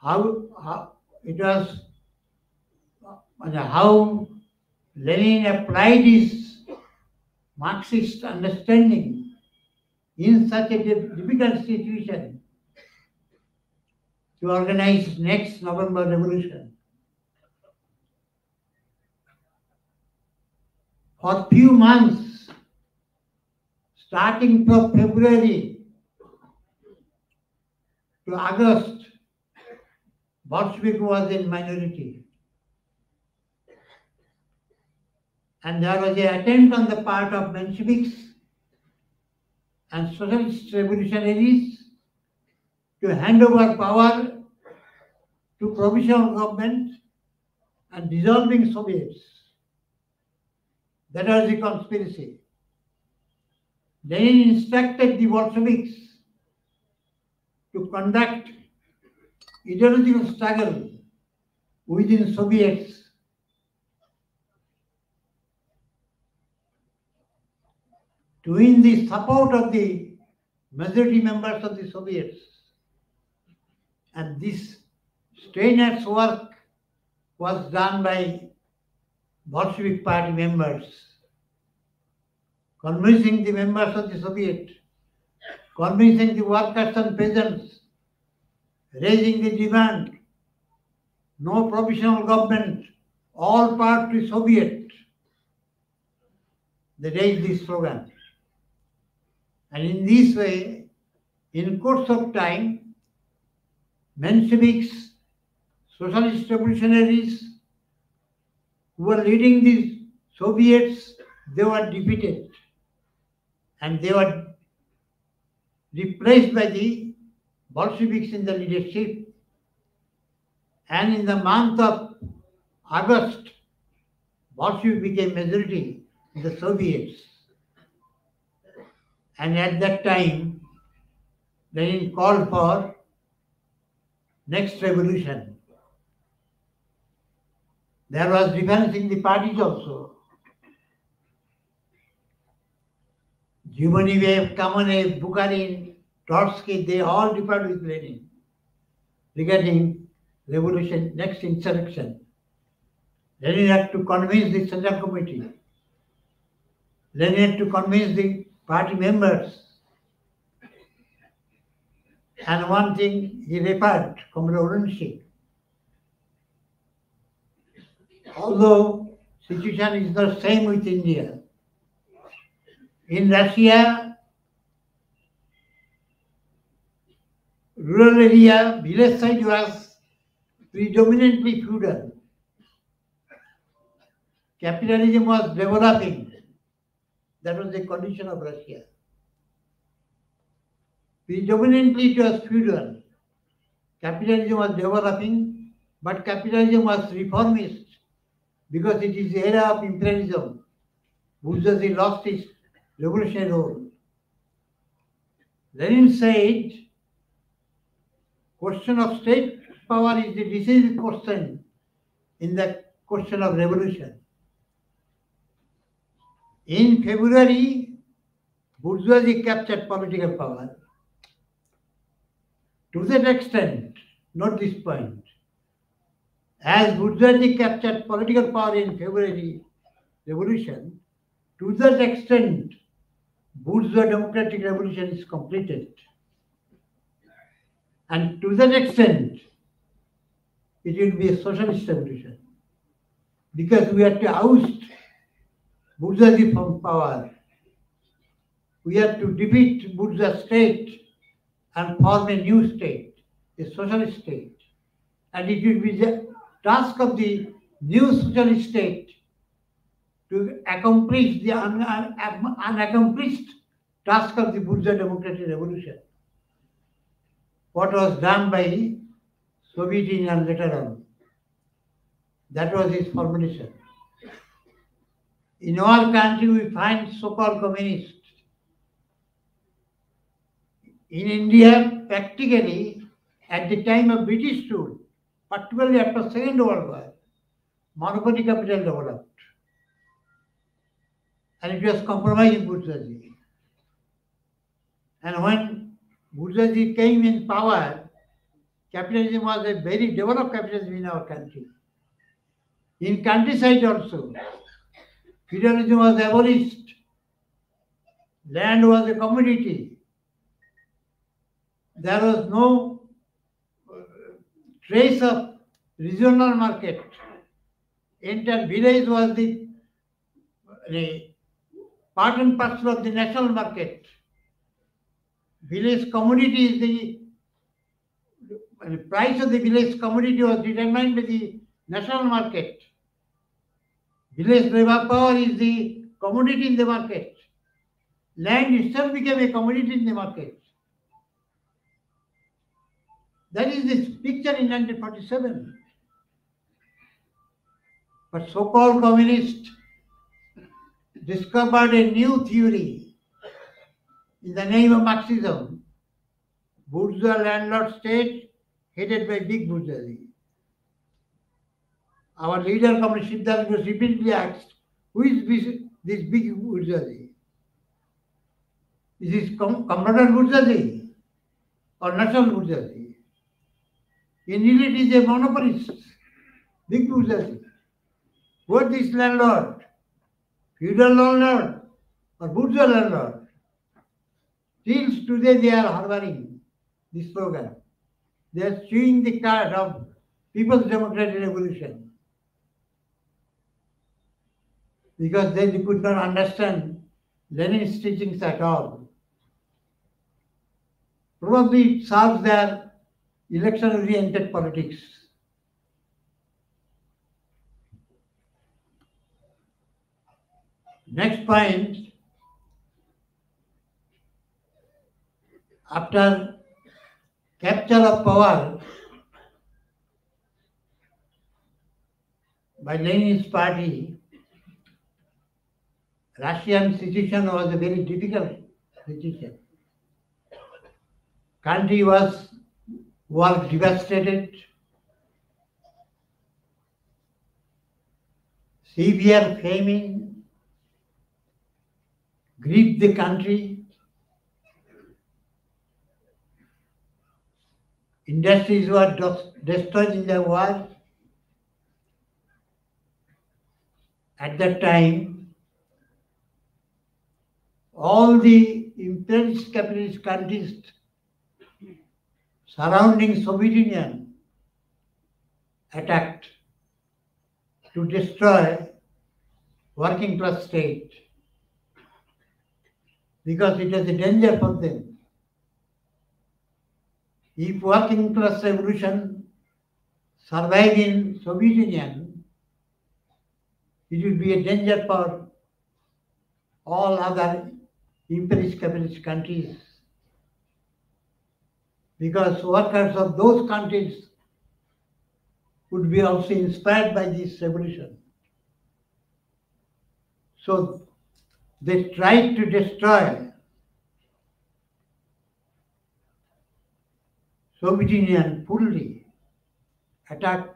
how it was, how Lenin applied his Marxist understanding in such a difficult situation to organize next November Revolution. For few months, starting from February to August, Bolshevik was in minority. And there was an attempt on the part of Mensheviks and socialist revolutionaries to hand over power to provisional government and dissolving Soviets. That was the conspiracy. Lenin instructed the Bolsheviks to conduct ideological struggle within Soviets to win the support of the majority members of the Soviets. And this strenuous work was done by Bolshevik party members, convincing the members of the Soviet, convincing the workers and peasants, raising the demand, no provisional government, all part to Soviet. They raised this slogan. And in this way, in course of time, Mensheviks, socialist revolutionaries who were leading the Soviets, they were defeated. And they were replaced by the Bolsheviks in the leadership. And in the month of August, Bolshevik became majority in the Soviets. And at that time, Lenin called for next revolution. There was difference in the parties also. Zhuvanev, Kamenev, Bukharin, Trotsky, they all differed with Lenin regarding revolution, next insurrection. Lenin had to convince the Central Committee. Lenin had to convince the party members. And one thing he referred, Comrade, although situation is the same with India, in Russia, rural area, village side was predominantly feudal. Capitalism was developing. That was the condition of Russia. Predominantly it was feudal. Capitalism was developing, but capitalism was reformist because it is the era of imperialism. Bourgeoisie lost its revolutionary role. Lenin said, question of state power is the decisive question in the question of revolution. In February, bourgeoisie captured political power. To that extent, not this point, as bourgeoisie captured political power in February revolution, to that extent, bourgeois democratic revolution is completed. And to that extent, it will be a socialist revolution. Because we have to oust bourgeoisie from power. We have to defeat bourgeois state and form a new state, a socialist state. And it will be the task of the new socialist state to accomplish the unaccomplished task of the bourgeois democratic revolution. What was done by Soviet Union later on. That was his formulation. In our country, we find so-called communists. In India, practically, at the time of British rule, particularly after Second World War, monopoly capital developed. And it was compromising bourgeoisie. And when bourgeoisie came in power, capitalism was a very developed capitalism in our country. In countryside also, feudalism was abolished. Land was a commodity. There was no trace of regional market. Entire village was the part and parcel of the national market. Village commodity is the price of the village commodity was determined by the national market. Village labor power is the commodity in the market. Land itself became a commodity in the market. That is this picture in 1947. But so-called communists discovered a new theory in the name of Marxism. Bourgeois landlord state headed by big bourgeoisie. Our leader, Comrade Siddharth, was repeatedly asked, who is this big bourgeoisie? Is this communal bourgeoisie or national bourgeoisie? In reality, it is a monopolist, big bourgeoisie. What is landlord? Feudal landlord or bourgeois landlord? Till today they are harboring this slogan. They are chewing the cud of People's Democratic Revolution. Because they could not understand Lenin's teachings at all. Probably it serves their election-oriented politics. Next point, after capture of power by Lenin's party, Russian situation was a very difficult situation. Country was devastated. Severe famine gripped the country. Industries were destroyed in the war. At that time, all the imperialist capitalist countries surrounding Soviet Union attacked to destroy working class state because it was a danger for them. If working class revolution survived in Soviet Union, it would be a danger for all other imperialist capitalist countries because workers of those countries would be also inspired by this revolution. So they tried to destroy Soviet Union fully, attacked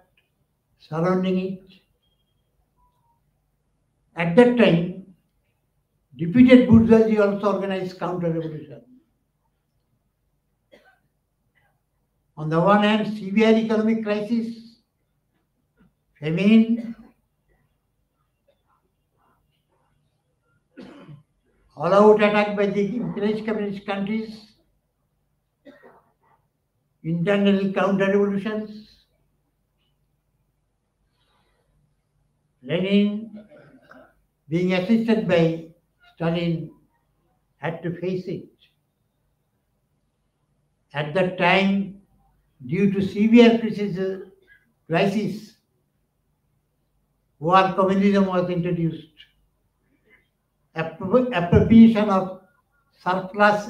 surrounding it. At that time, defeated bourgeoisie also organized counter-revolution. On the one hand, severe economic crisis, famine, all-out attack by the imperialist capitalist countries, internally counter-revolutions. Lenin, being assisted by Stalin, had to face it. At that time, due to severe crisis, war communism was introduced. Appropriation of surplus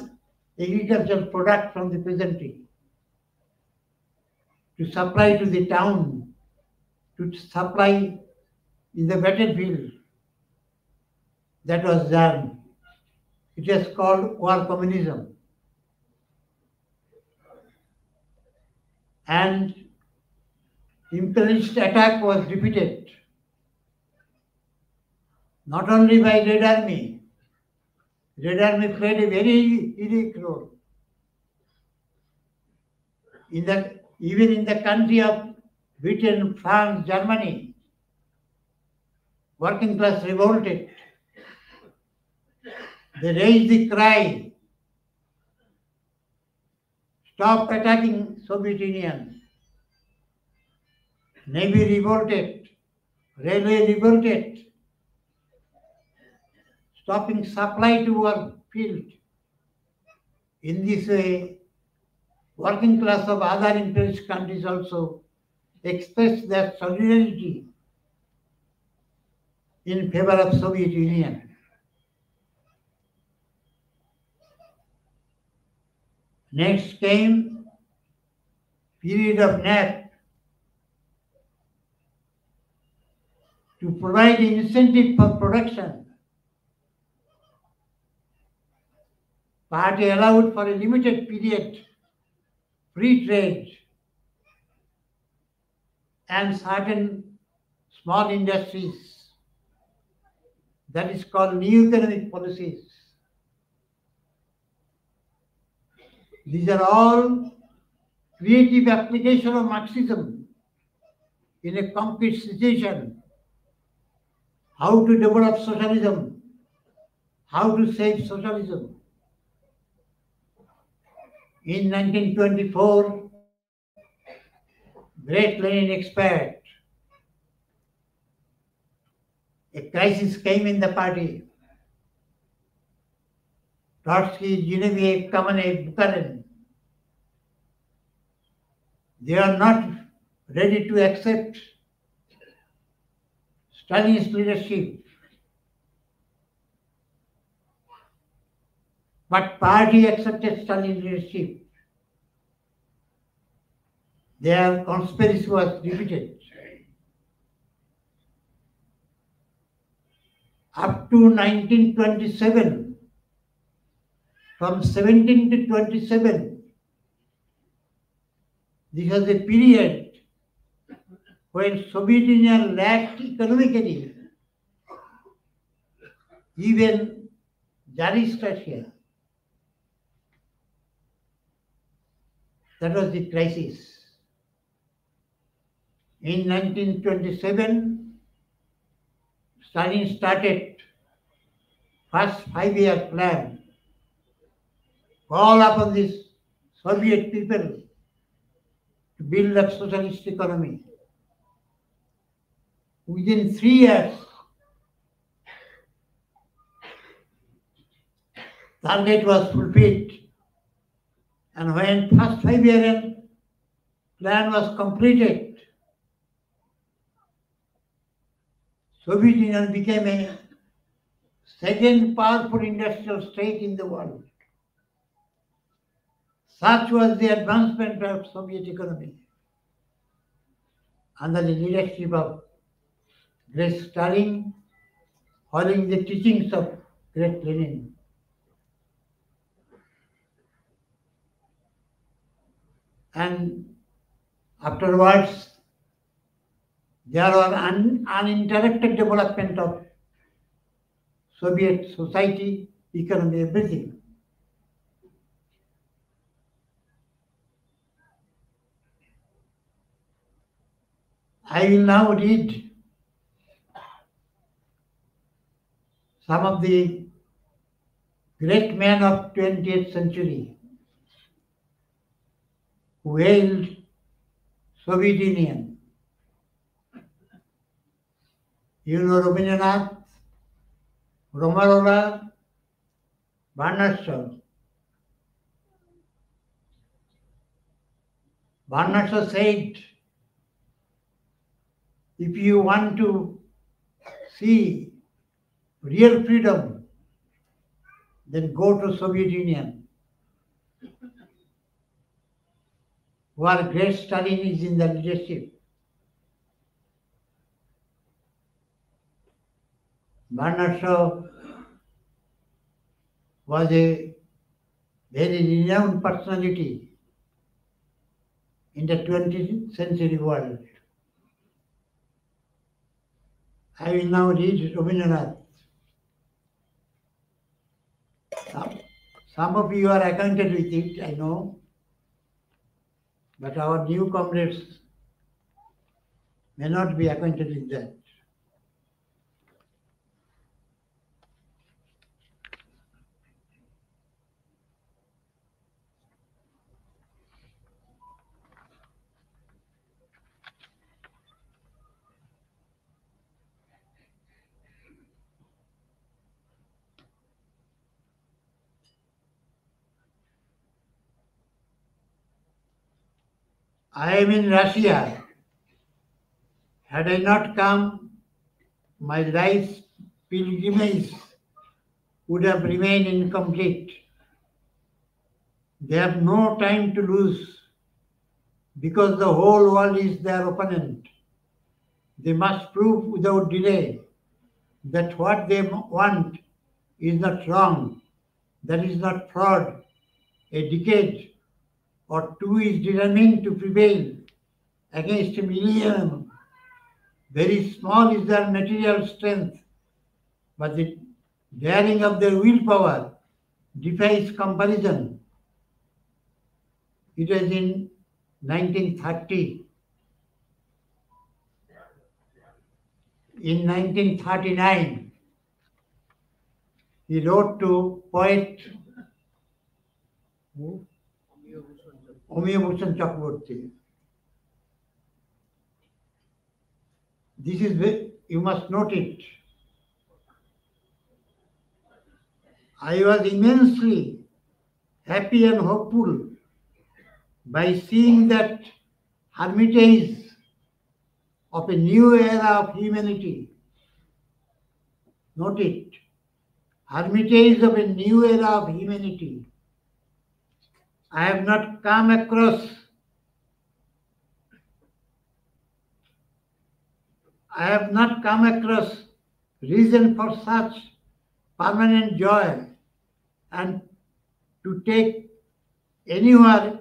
agricultural product from the peasantry to supply to the town, to supply in the battlefield. That was done. It is called war communism. And imperialist attack was defeated. Not only by Red Army. Red Army played a very heroic role. Even in the country of Britain, France, Germany, working class revolted. They raised the cry, stop attacking Soviet Union. Navy revolted, railway revolted, stopping supply to our field. In this way, working class of other imperialist countries also expressed their solidarity in favor of Soviet Union. Next came period of NAP to provide incentive for production. Party allowed for a limited period free trade and certain small industries. That is called new economic policies. These are all creative application of Marxism in a concrete situation. How to develop socialism, how to save socialism. In 1924, great Lenin expired. A crisis came in the party. Trotsky, Genevieve, Kamenev, Bukharin. They are not ready to accept Stalin's leadership. But party accepted Stalin's leadership. Their conspiracy was defeated. Up to 1927, from 17 to 27, this was a period when Soviet Union lacked economically, even Tsarist Russia. That was the crisis. In 1927, Stalin started first 5-year plan, call upon these Soviet people to build a socialist economy. Within 3 years, target was fulfilled. And when first 5-year plan was completed, Soviet Union became a second powerful industrial state in the world. Such was the advancement of Soviet economy under the leadership of great Stalin, following the teachings of great Lenin. And afterwards, there was uninterrupted development of Soviet society, economy, everything. I will now read some of the great men of 20th century who hailed Soviet Union. You know Rabindranath, Romarola, Bernard Shaw. Bernard Shaw said, if you want to see real freedom, then go to Soviet Union, where great Stalin is in the leadership. Bernard Shaw was a very renowned personality in the 20th century world. I will now read Rabindranath. Some of you are acquainted with it, I know, but our new comrades may not be acquainted with that. I am in Russia. Had I not come, my life's pilgrimage would have remained incomplete. They have no time to lose because the whole world is their opponent. They must prove without delay that what they want is not wrong, that is not fraud. A decade or two is determined to prevail against a millennium. Very small is their material strength, but the daring of their willpower defies comparison. It was in 1930. In 1939, he wrote to poet Omiyabhushan Chakraborty. This is, you must note it. I was immensely happy and hopeful by seeing that hermitage of a new era of humanity. Note it. Hermitage of a new era of humanity. I have not come across reason for such permanent joy and to take anywhere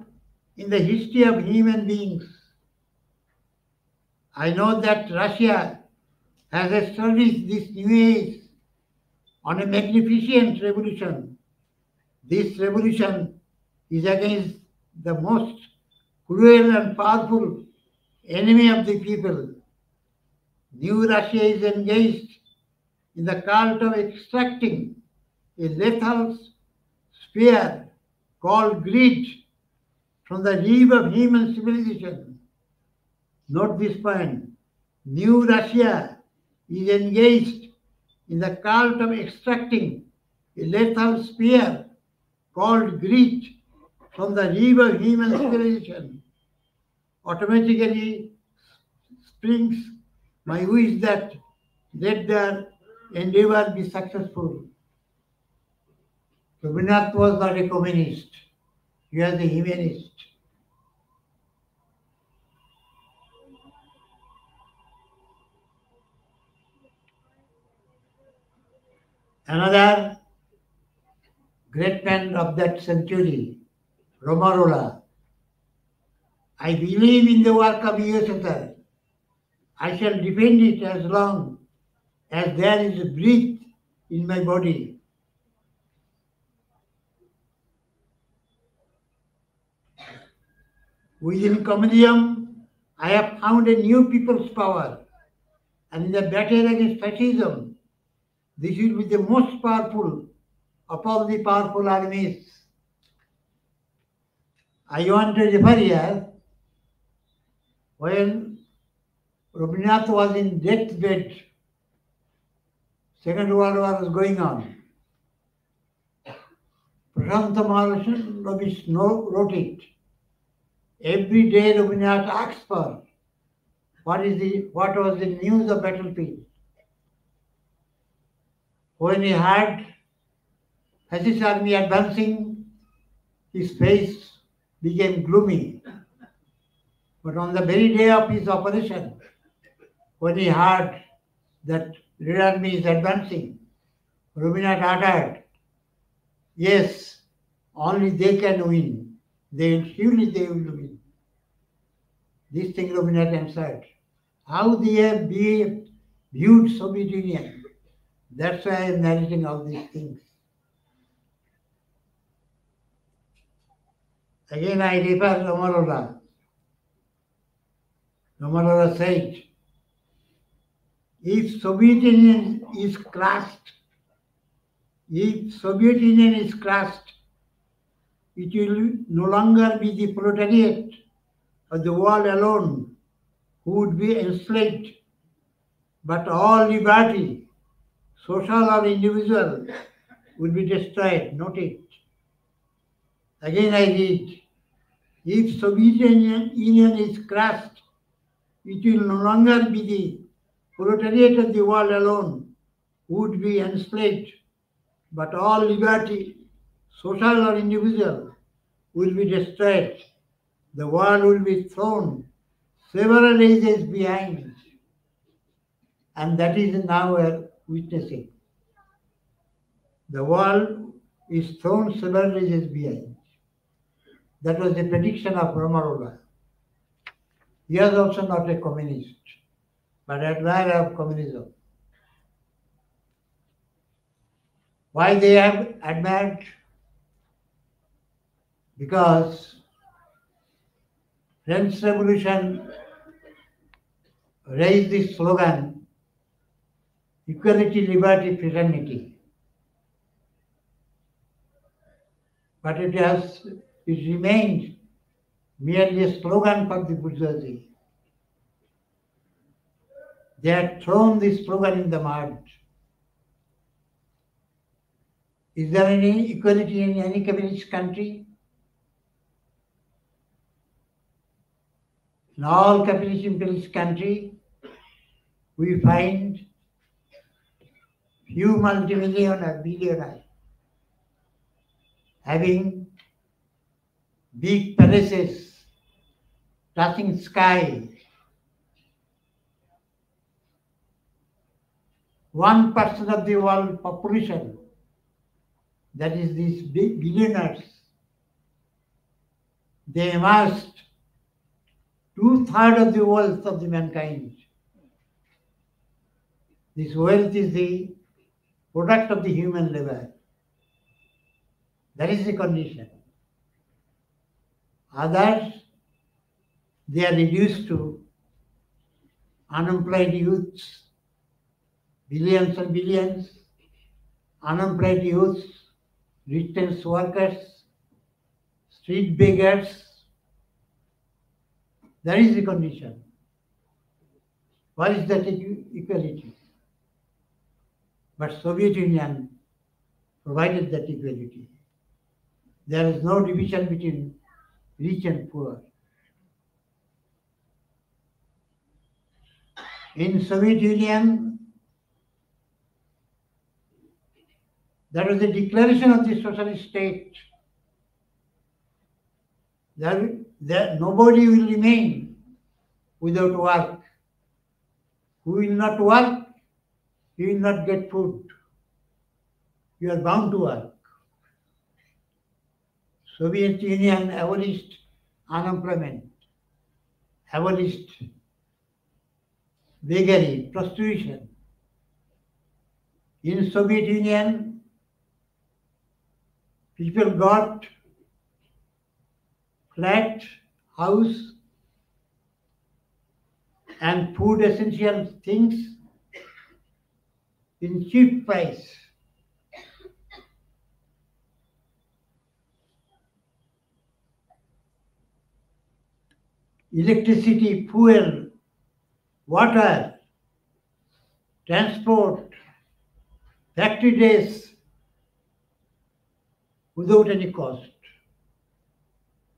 in the history of human beings. I know that Russia has established this new age on a magnificent revolution. This revolution is against the most cruel and powerful enemy of the people. New Russia is engaged in the cult of extracting a lethal spear called greed from the reef of human civilization. Note this point. New Russia is engaged in the cult of extracting a lethal spear called greed from the reef of human civilization. Automatically springs my wish that let their endeavor be successful. Rabindranath was not a communist. He was a humanist. Another great man of that century, Romarola. I believe in the work of USSR. I shall defend it as long as there is breath in my body. Within communism, I have found a new people's power. And in the battle against fascism, this will be the most powerful of all the powerful armies. I want to refer here, when Rabindranath was in deathbed, Second World War was going on. Prashanta Maharaj wrote it. Every day Rabindranath asked for what was the news of battlefield. When he heard fascist army advancing, his face became gloomy. But on the very day of his operation, when he heard that Red Army is advancing, Rabindranath uttered, yes, only they can win. Surely they will win. This thing Rabindranath answered. How they have viewed Soviet Union. That's why I am narrating all these things. Again I refer to Romarola. Romarola said, if Soviet Union is crushed, it will no longer be the proletariat of the world alone who would be enslaved, but all liberty, social or individual, will be destroyed. Note it. Again I read, if Soviet Union is crushed, it will no longer be the proletariat of the world alone who would be enslaved, but all liberty, social or individual, will be destroyed. The world will be thrown several ages behind. And that is now we are witnessing. The world is thrown several ages behind. That was the prediction of Romarola. He was also not a communist, but admirer of communism. Why they have admired? Because French Revolution raised this slogan, equality, liberty, fraternity. But it remained merely a slogan for the bourgeoisie. They had thrown this slogan in the mud. Is there any equality in any capitalist country? In all capitalist imperialist countries, we find few multimillionaire, billionaires having big palaces touching sky. 1% of the world population, that is these big billionaires, they amassed 2/3 of the wealth of the mankind. This wealth is the product of the human labor. That is the condition. Others, they are reduced to unemployed youths, billions and billions, unemployed youth, distance workers, street beggars. That is the condition. What is that equality? But Soviet Union provided that equality. There is no division between rich and poor. In Soviet Union, there was a declaration of the socialist state that nobody will remain without work. Who will not work, he will not get food. You are bound to work. Soviet Union abolished unemployment, abolished beggary, prostitution. In Soviet Union, people got flat, house, and food essential things in cheap price. Electricity, fuel, water, transport, factory days, without any cost.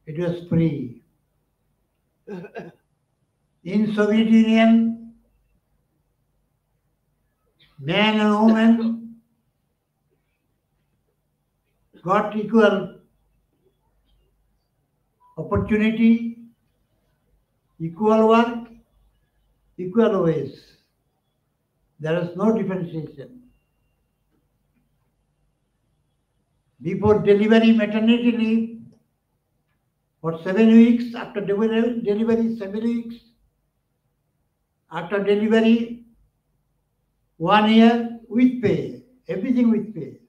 It was free. In Soviet Union, man and woman got equal opportunity, equal work, equal wage. There is no differentiation. Before delivery, maternity leave for 7 weeks, after delivery 7 weeks, after delivery 1 year with pay, everything with pay.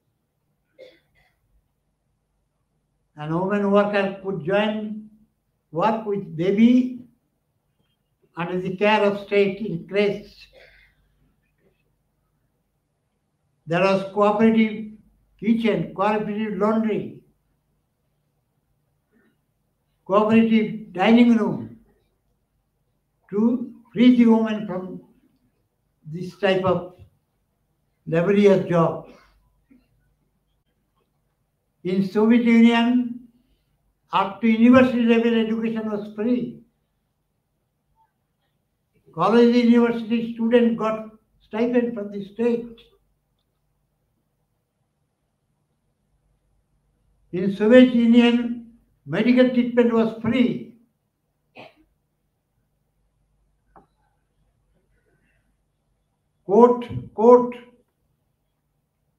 And woman worker could join work with baby under the care of state in creche. There was cooperative kitchen, cooperative laundry, cooperative dining room to free the woman from this type of laborious job. In Soviet Union, up to university level education was free. College and university students got stipend from the state. In Soviet Union, medical treatment was free. Court,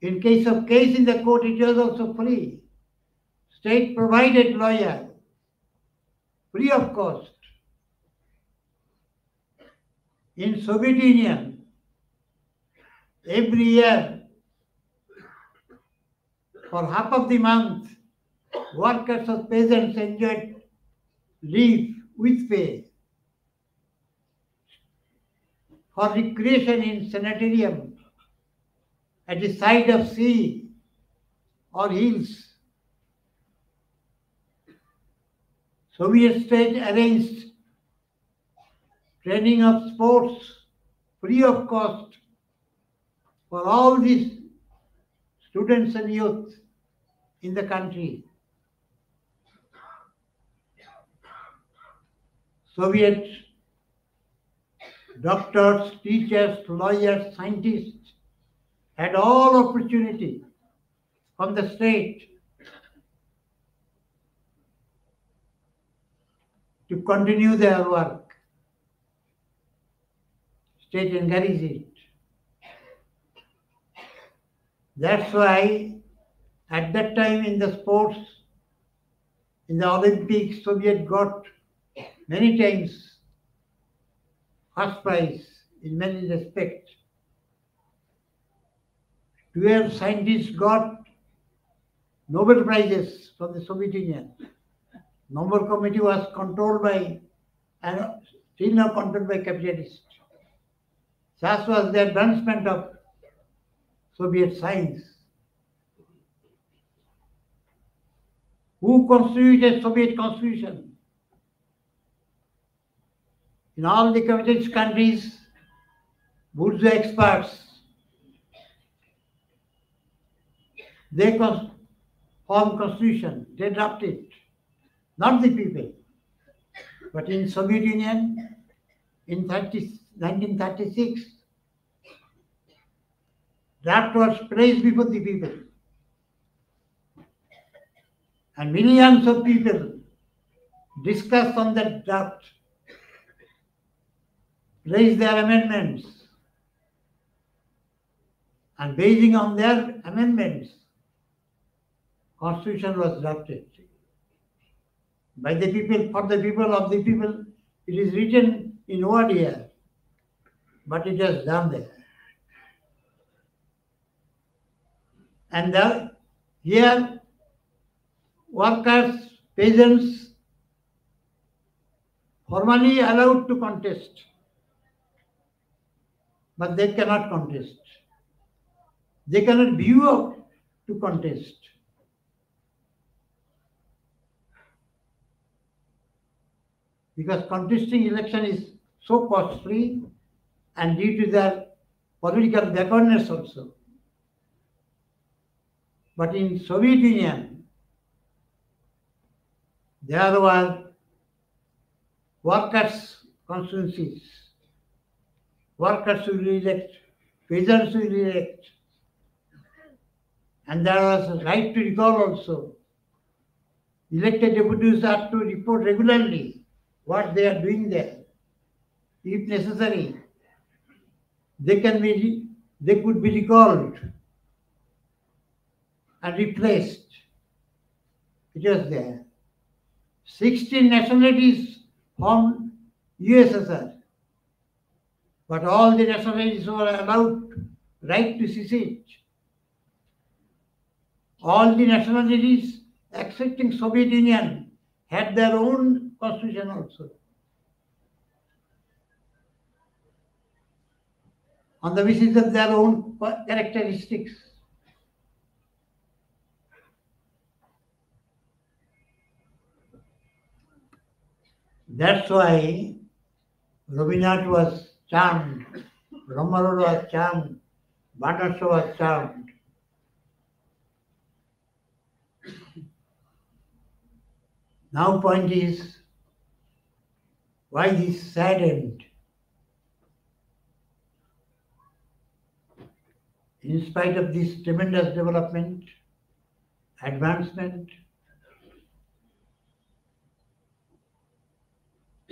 in case of case in the court, it was also free. State provided lawyer, free of cost. In Soviet Union, every year, for half of the month, workers or peasants enjoyed leave with pay for recreation in sanitarium at the side of sea or hills. Soviet state arranged training of sports free of cost for all these students and youth in the country. Soviet doctors, teachers, lawyers, scientists had all opportunity from the state to continue their work. State encouraged it. That's why at that time in the sports, in the Olympics, Soviet got many times first prize in many respects. 12 scientists got Nobel Prizes from the Soviet Union. Nobel Committee was controlled by, and still now controlled by capitalists. Such was the advancement of Soviet science. Who constituted Soviet constitution? In all the capitalist countries, bourgeois experts, they form constitution, they draft it, not the people. But in Soviet Union, in 1936, draft was placed before the people. And millions of people discussed on that draft, raised their amendments, and basing on their amendments, Constitution was drafted. By the people, for the people, of the people, it is written in word here, but it is done there. And here, workers, peasants, formally allowed to contest, but they cannot contest. They cannot view to contest. Because contesting election is so costly and due to their political backwardness also. But in Soviet Union, there were workers' constituencies. Workers will elect, peasants will elect, and there was a right to recall also. Elected deputies are to report regularly what they are doing there. If necessary, they could be recalled and replaced. It was there. 16 nationalities formed USSR, but all the nationalities were allowed right to secede. All the nationalities, excepting Soviet Union, had their own constitution also. On the basis of their own characteristics. That's why Rabindranath was charmed, Ramarod was charmed, Bhattacharya was charmed. Now point is, why this sad end? In spite of this tremendous development, advancement,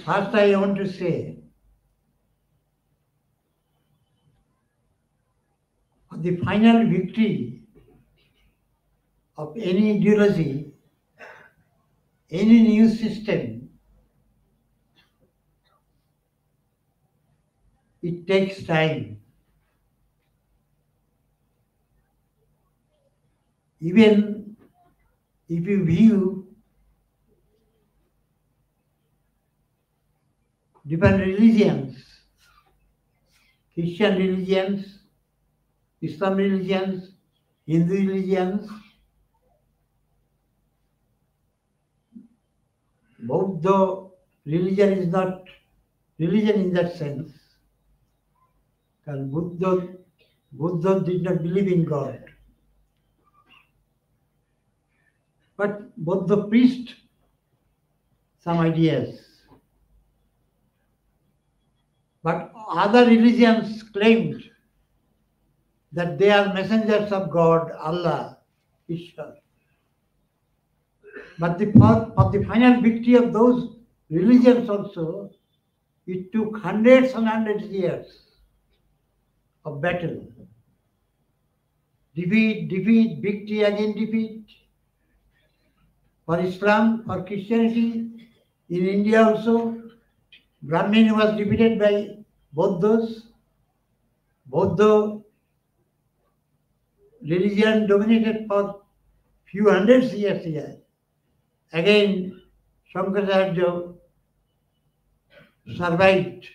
first I want to say, the final victory of any ideology, any new system, it takes time. Even if you view different religions, Christian religions, Islam religions, Hindu religions, Buddha religion is not religion in that sense. Because Buddha did not believe in God. But Buddha preached some ideas. But other religions claimed that they are messengers of God, Allah, Ishwar. But for the final victory of those religions also, it took hundreds and hundreds of years of battle. Defeat, victory, again defeat. For Islam, for Christianity, in India also, Brahmin was defeated by Buddhas. Buddha religion dominated for few hundreds years here. Again, Shankaracharya survived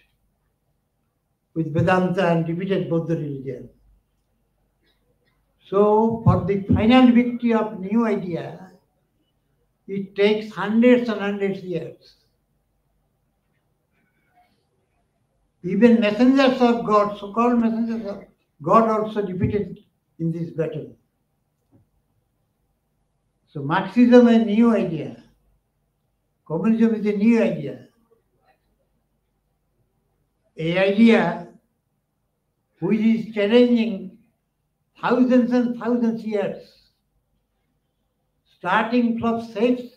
with Vedanta and defeated Buddha religion. So for the final victory of new idea, it takes hundreds and hundreds of years. Even messengers of God, so-called messengers of God, also defeated in this battle. So Marxism is a new idea. Communism is a new idea. An idea which is challenging thousands and thousands of years, starting from slave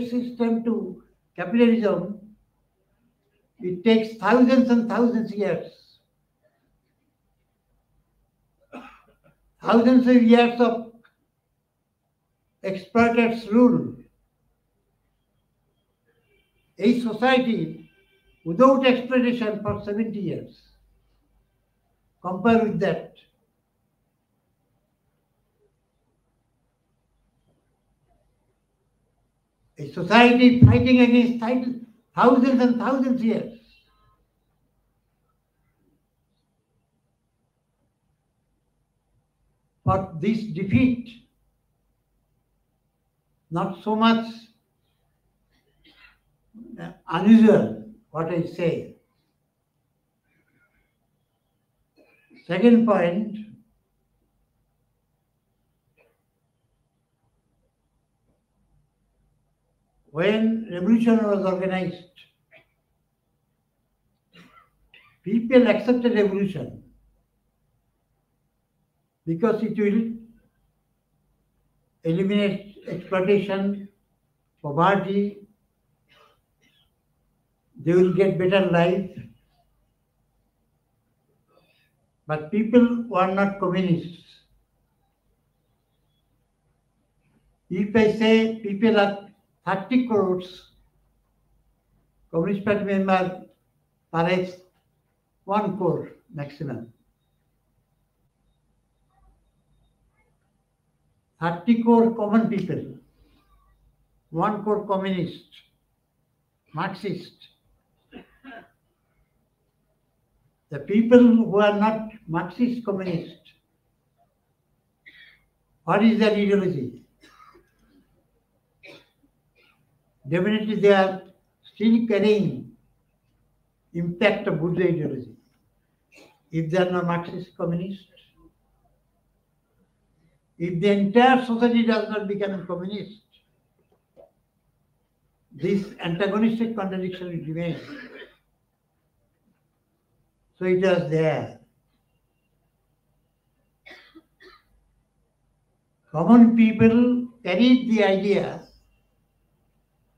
system to capitalism. It takes thousands and thousands of years. Thousands of years of exploiters' rule. A society without exploitation for 70 years. Compare with that. A society fighting against thousands and thousands of years. But this defeat, not so much unusual, what I say. Second point, when revolution was organized, people accepted revolution because it will eliminate exploitation, poverty, they will get better life. But people were not communists. If I say people are 30 crores, Communist Party member perhaps 1 crore maximum. 30 crore common people, 1 crore communist, Marxist. The people who are not Marxist communist, what is their ideology? Definitely they are still carrying impact of Buddha ideology. If they are not Marxist communist, if the entire society does not become communist, this antagonistic contradiction will remain. So it was there. Common people carried the idea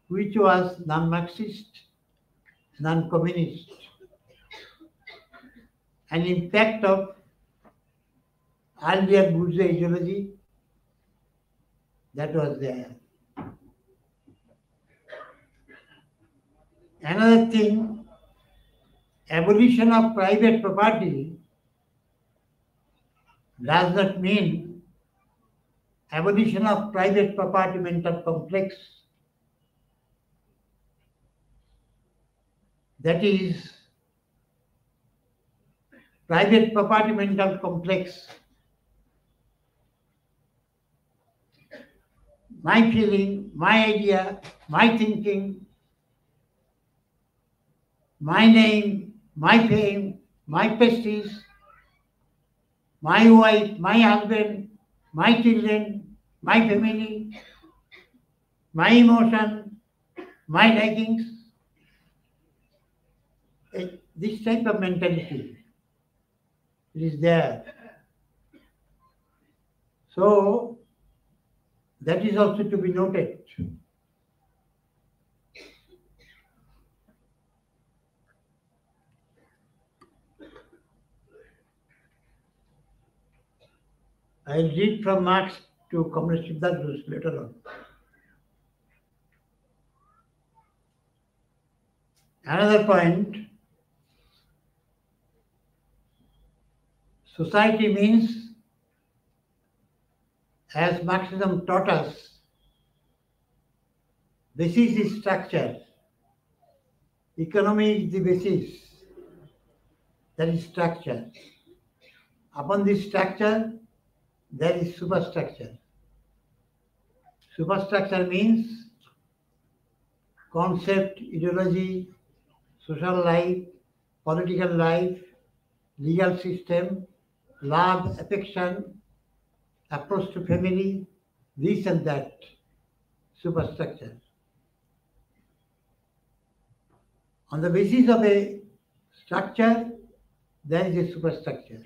which was non-Marxist, non-communist, an impact of earlier bourgeois ideology that was there. Another thing, abolition of private property does not mean abolition of private property mental complex. That is, private property mental complex. My feeling, my idea, my thinking, my name, my fame, my prestige, my wife, my husband, my children, my family, my emotion, my likings. This type of mentality is there. So that is also to be noted. I'll read from Marx to Communist Siddhartha later on. Another point, society means, as Marxism taught us, basis is structure. Economy is the basis. That is structure. Upon this structure, there is superstructure. Superstructure means concept, ideology, social life, political life, legal system, love, affection, approach to family, this and that, superstructure. On the basis of a structure, there is a superstructure.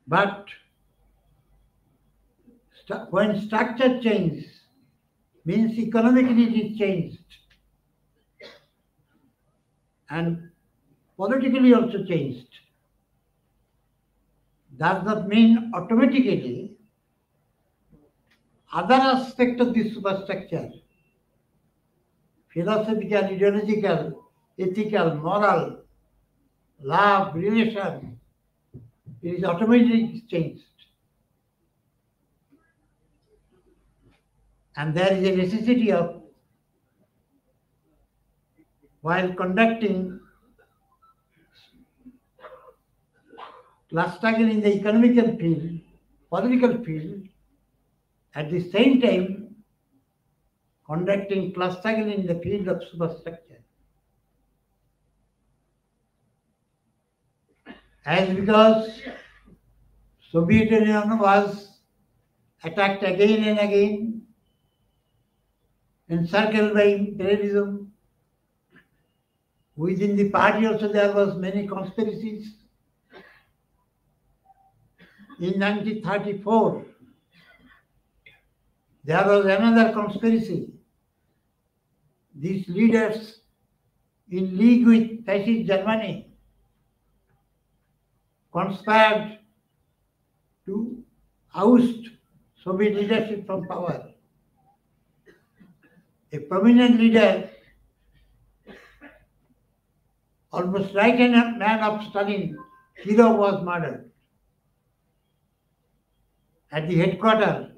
But when structure changes, means economically it is changed and politically also changed. Does not mean automatically other aspect of the superstructure, philosophical, ideological, ethical, moral, love, relation, it is automatically changed. And there is a necessity of, while conducting class struggle in the economical field, political field, at the same time conducting class struggle in the field of superstructure. As because Soviet Union was attacked again and again, encircled by imperialism. Within the party also there was many conspiracies. In 1934, there was another conspiracy. These leaders in league with fascist Germany conspired to oust Soviet leadership from power. A prominent leader, almost right-hand man of Stalin, Kirov, was murdered at the headquarters.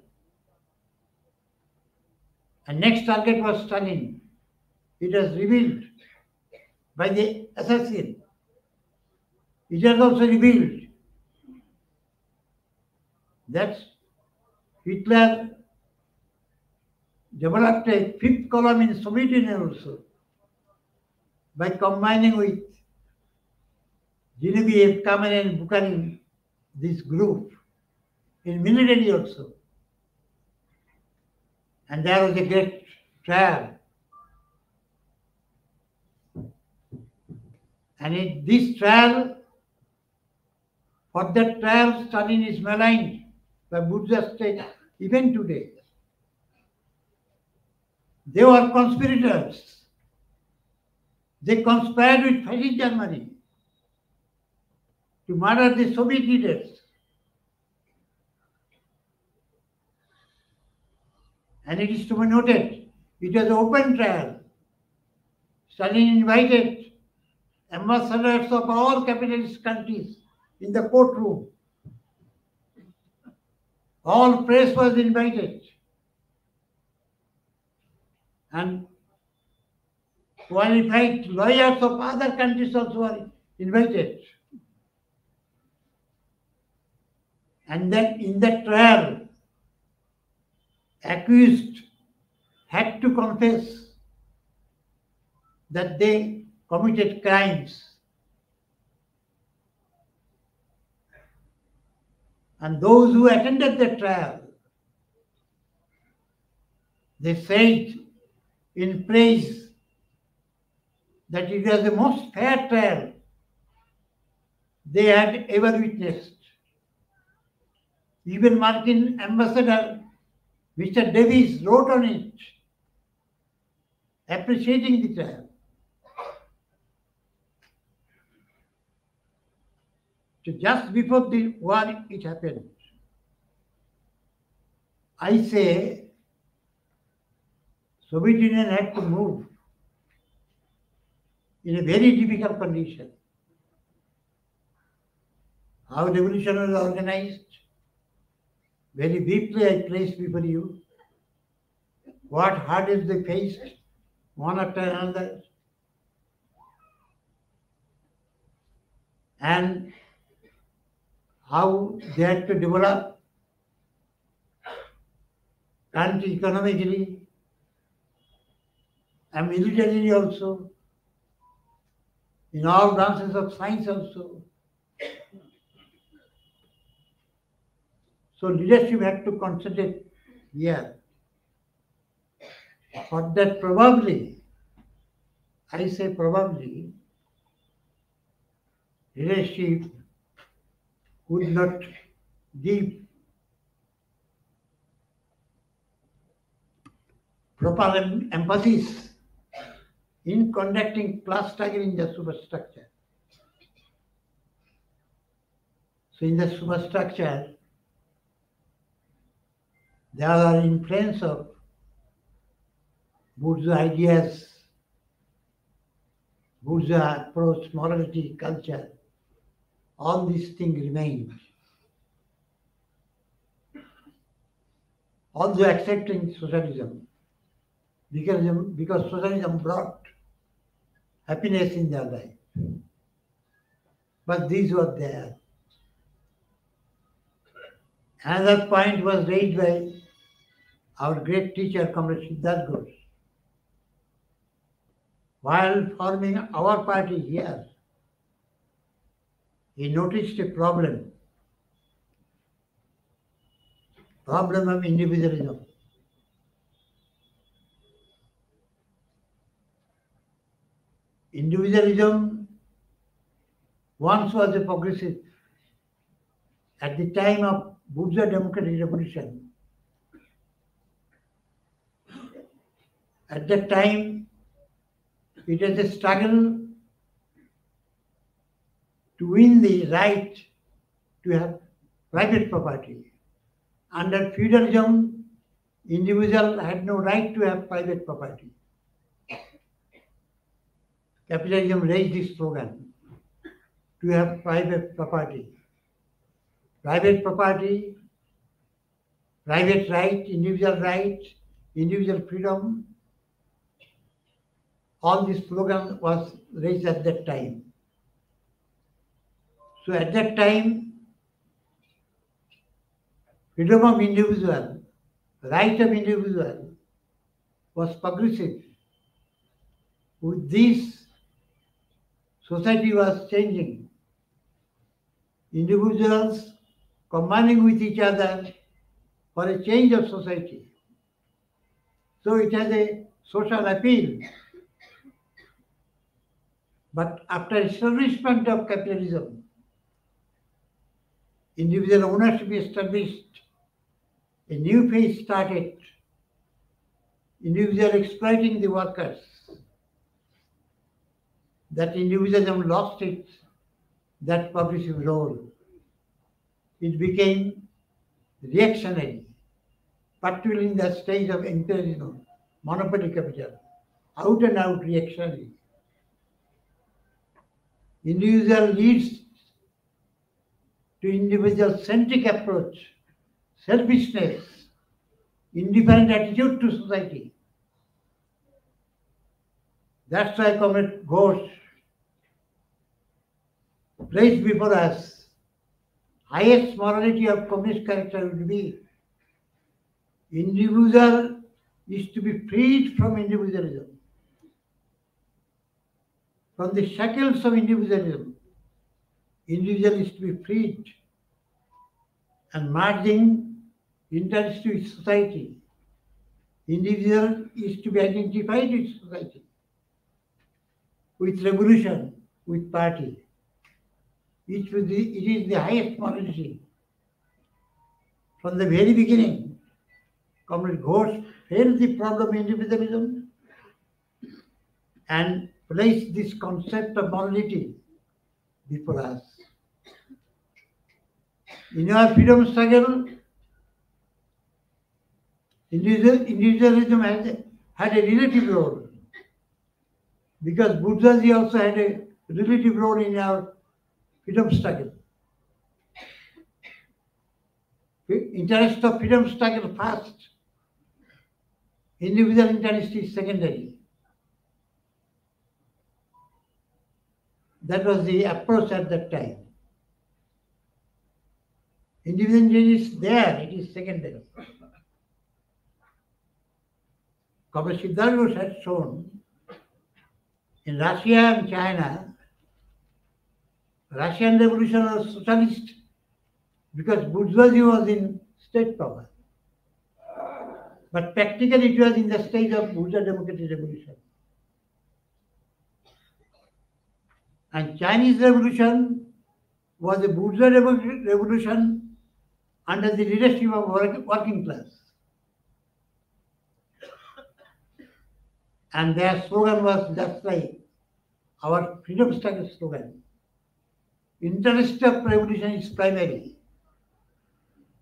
And next target was Stalin. It was revealed by the assassin. It was also revealed that Hitler developed a fifth column in Soviet Union also by combining with Genevieve, Kamenev, and Bukharin, this group, in military also. And there was a great trial. And in this trial, for that trial, Stalin is maligned by Buddha state even today. They were conspirators. They conspired with fascist Germany to murder the Soviet leaders. And it is to be noted, it was an open trial. Stalin invited ambassadors of all capitalist countries in the courtroom. All press was invited. And qualified lawyers of other countries also were invited. And then in that trial, accused had to confess that they committed crimes. And those who attended the trial, they said in praise that it was the most fair trial they had ever witnessed. Even Markin ambassador Mr. Davis wrote on it, appreciating the trial. So just before the war it happened. I say Soviet Union had to move in a very difficult condition. How revolution was organized, very briefly I place before you. What hurdles they faced, one after another. and how they had to develop country economically and militarily also, in all branches of science also. So leadership had to concentrate here. But that probably, I say probably, leadership would not give proper emphasis in conducting class struggle in the superstructure. So in the superstructure, there are influence of bourgeois ideas, bourgeois approach, morality, culture. All these things remain. Although accepting socialism, because socialism brought happiness in their life. But these were there. Another point was raised by our great teacher, Comrade Siddharth Ghosh. While forming our party here, he noticed a problem of individualism. Individualism once was a progressive. At the time of bourgeois democratic revolution, at that time, it was a struggle to win the right to have private property. Under feudalism, individual had no right to have private property. Capitalism raised this slogan to have private property. Private property, private right, individual freedom. All this slogan was raised at that time. So at that time, freedom of individual, right of individual was progressive. With this, society was changing. Individuals combining with each other for a change of society. So it has a social appeal. But after establishment of capitalism, individual ownership established, a new phase started, individual exploiting the workers. That individualism lost that progressive role. It became reactionary, particularly in the stage of imperialism, monopoly capital, out and out reactionary. Individual leads to individual-centric approach, selfishness, indifferent attitude to society. That's why Comrade Ghosh placed before us highest morality of communist character would be individual is to be freed from individualism, from the shackles of individualism. Individual is to be freed and merging interest with society. Individual is to be identified with society, with revolution, with party. It is the highest morality. From the very beginning, Comrade Ghosh felt the problem of individualism and placed this concept of morality before us. In our freedom struggle, individualism had a relative role, because bourgeoisie also had a relative role in our freedom struggle. Interest of freedom struggle first, individual interest is secondary. That was the approach at that time. Individual change is there, it is secondary. Comrade Siddharth Bose had shown in Russia and China, Russian revolution was socialist because bourgeoisie was in state power. But practically it was in the stage of bourgeois democratic revolution. And Chinese revolution was a bourgeois revolution under the leadership of working class. And their slogan was just like our freedom struggle slogan. Interest of revolution is primary.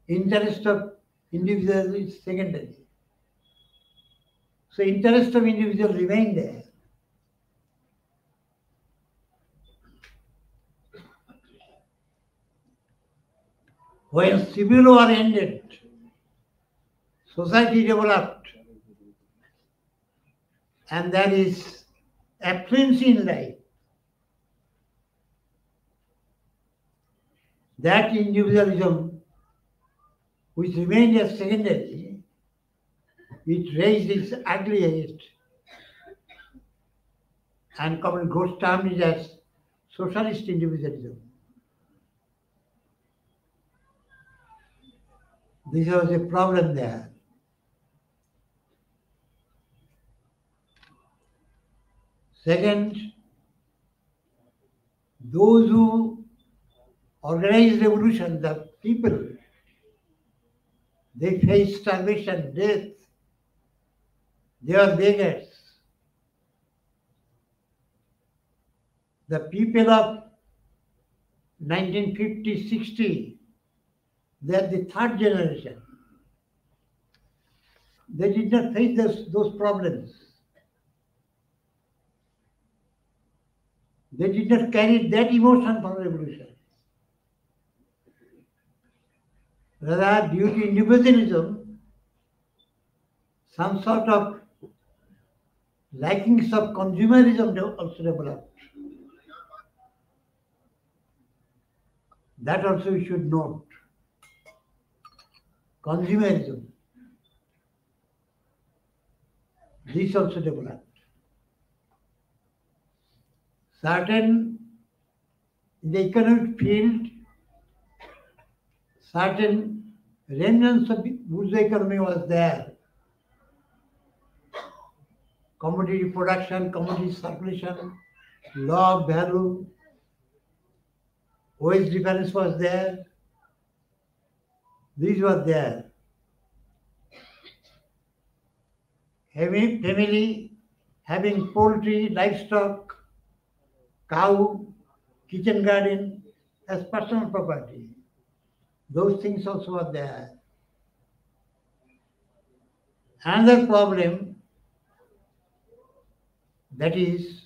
Interest of individual is secondary. So interest of individual remained there. When civil war ended, society developed, and there is affluence in life. That individualism, which remained as secondary, it raised its ugly head. And Comrade Ghosh termed it as socialist individualism. This was a problem there. Second, those who organized revolution, the people, they faced starvation, death. They are beggars. The people of 1950-60, they are the third generation. They did not face those problems. They did not carry that emotion for revolution. Rather, due to individualism, some sort of likings of consumerism also developed. That also we should note. Consumerism. This also developed. Certain, in the economic field, certain remnants of bourgeois economy was there. Commodity production, commodity circulation, law of value, wage difference was there. These were there. Having family, having poultry, livestock, cow, kitchen garden as personal property. Those things also are there. Another problem, that is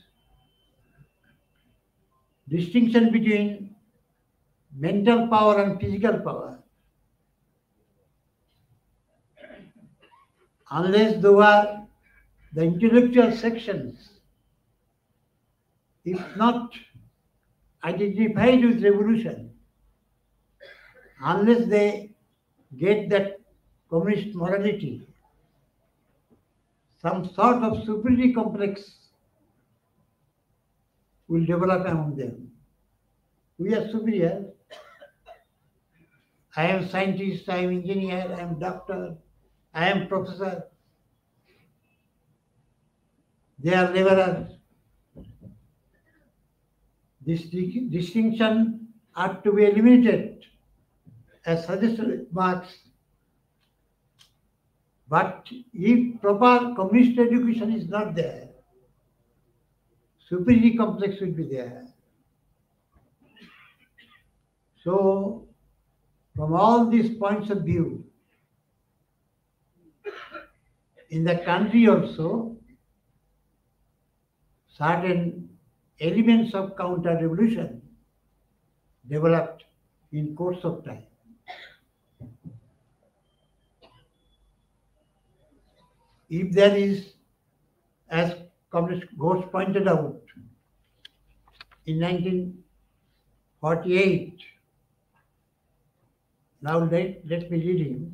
distinction between mental power and physical power. Unless those are the intellectual sections, if not identified with revolution, unless they get that communist morality, some sort of superiority complex will develop among them. We are superior. I am scientist, I am engineer, I am doctor, I am professor. They are laborers. This distinction ought to be eliminated as suggested Marx. But if proper communist education is not there, superiority complex will be there. So, from all these points of view, in the country also, certain elements of counter-revolution developed in course of time. If there is, as Comrade Ghosh pointed out, in 1948. Now let me read him.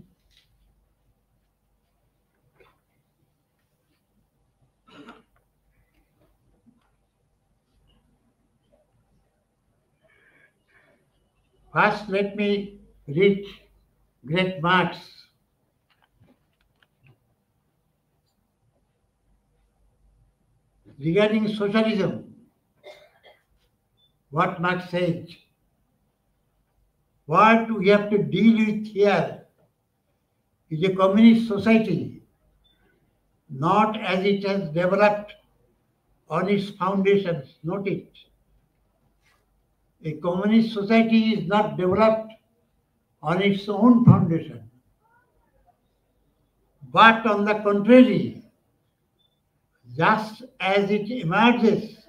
First, let me read great Marx. Regarding socialism, what Marx says, what we have to deal with here is a communist society, not as it has developed on its foundations. Note it. A communist society is not developed on its own foundation, but on the contrary, just as it emerges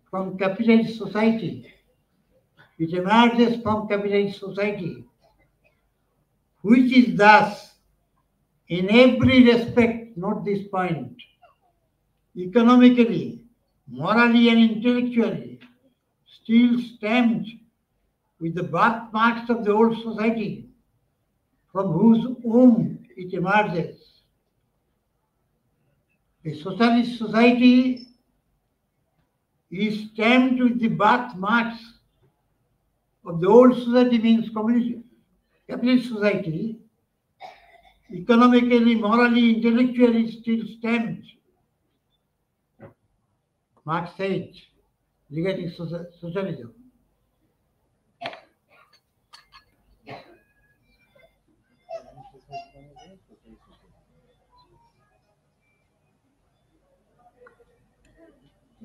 from capitalist society, which is thus, in every respect, note this point, economically, morally and intellectually, still stamped with the birthmarks of the old society from whose womb it emerges. A socialist society is stamped with the birthmarks of the old society, means communist capitalist society, economically, morally, intellectually still stamped. Marx said regarding socialism.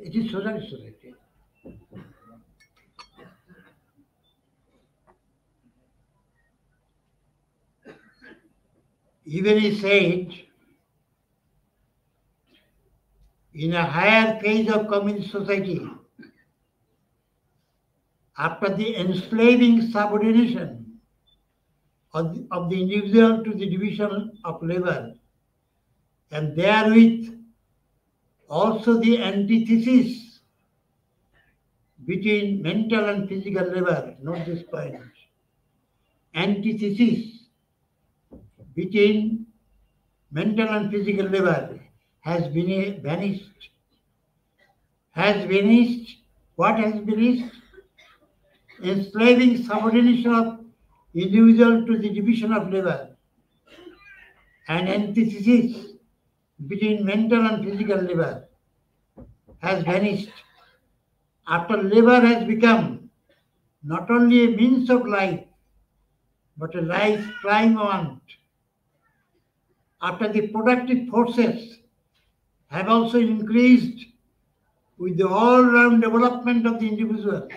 It is socialist society. Even he said, in a higher phase of communist society, after the enslaving subordination of the individual to the division of labor, and therewith also the antithesis between mental and physical labor, note this point, antithesis between mental and physical labor has been vanished. Has vanished. What has vanished? Enslaving subordination of individual to the division of labor and antithesis between mental and physical labor has vanished. After labor has become not only a means of life, but a life paramount. After the productive forces have also increased with the all-round development of the individual,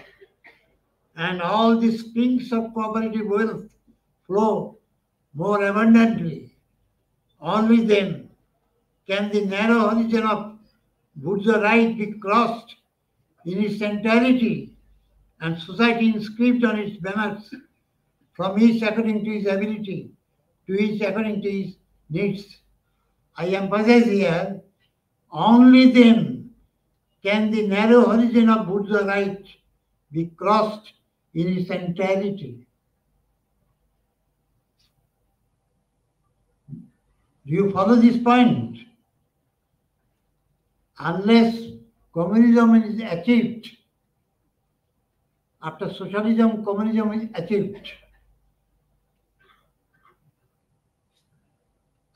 and all the springs of cooperative wealth flow more abundantly, only then can the narrow horizon of bourgeois right be crossed in its entirety and society inscribed on its banners from each according to his ability to each according to his needs. I emphasize here, only then can the narrow horizon of bourgeois right be crossed in its entirety. Do you follow this point? Unless communism is achieved, after socialism, communism is achieved,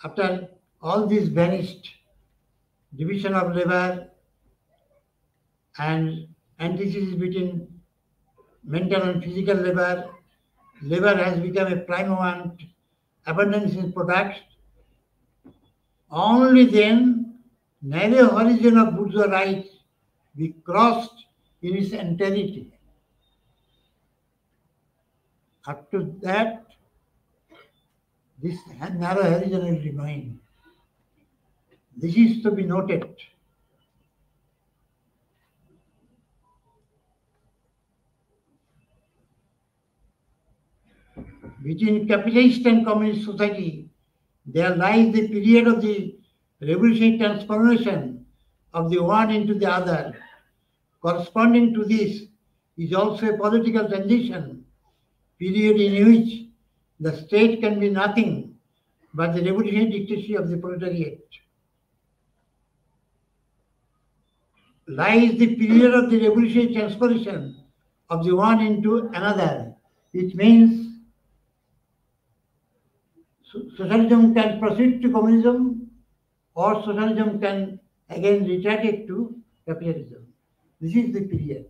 after all this vanished, division of labor and antithesis between mental and physical labor, labor has become a paramount, abundance in products, only then narrow horizon of bourgeois rights be crossed in its entirety. Up to that, this narrow horizon will remain. This is to be noted. Between capitalist and communist society, there lies the period of the revolutionary transformation of the one into the other. Corresponding to this is also a political transition period in which the state can be nothing but the revolutionary dictatorship of the proletariat. Lies the period of the revolutionary transformation of the one into another. It means socialism can proceed to communism, or socialism can again retract to capitalism. This is the period.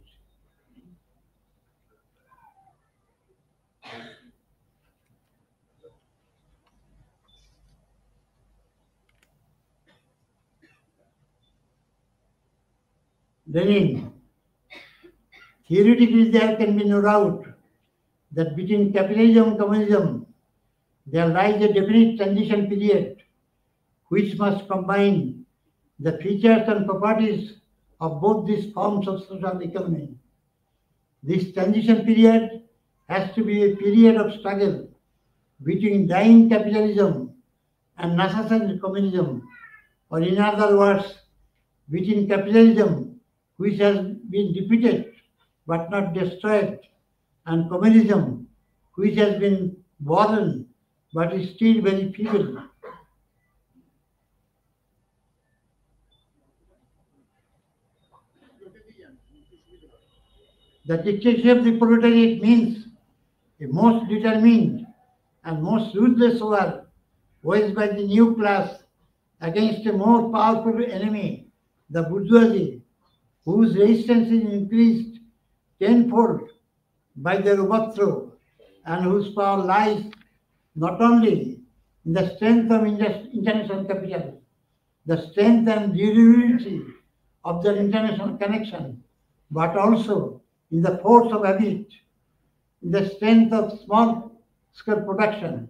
Lenin. Theoretically, there can be no doubt that between capitalism and communism, there lies a definite transition period which must combine the features and properties of both these forms of social economy. This transition period has to be a period of struggle between dying capitalism and nascent communism, or in other words, between capitalism, which has been defeated but not destroyed, and communism, which has been born but is still very feeble. The dictatorship of the proletariat means a most determined and most ruthless war waged by the new class against a more powerful enemy, the bourgeoisie, whose resistance is increased tenfold by their overthrow, and whose power lies not only in the strength of international capital, the strength and durability of their international connection, but also in the force of habit, in the strength of small-scale production.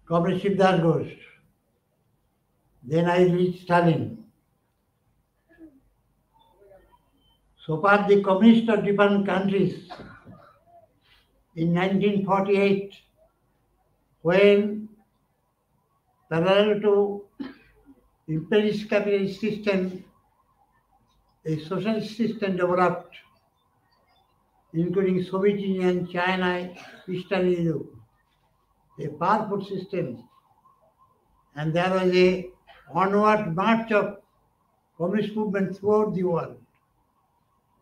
Comrade Shivdas Ghosh. Then I reached Stalin. So far, the communists of different countries in 1948, when parallel to imperialist capitalist system, a socialist system developed, including Soviet Union, China, Eastern Europe, a powerful system. And there was a onward march of communist movement throughout the world.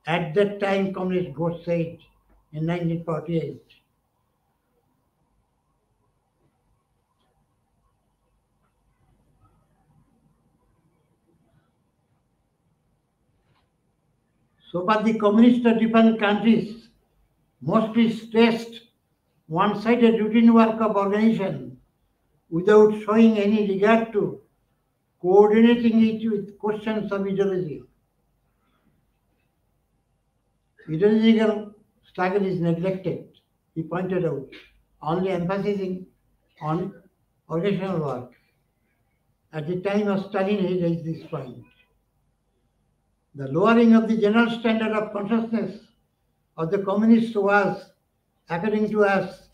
At that time, Communist Ghosh said in 1948, so far the communists of different countries mostly stressed one-sided routine work of organization without showing any regard to coordinating it with questions of ideology. Ideological struggle is neglected, he pointed out, only emphasizing on organizational work. At the time of Stalin, he raised this point. The lowering of the general standard of consciousness of the communists was, according to us,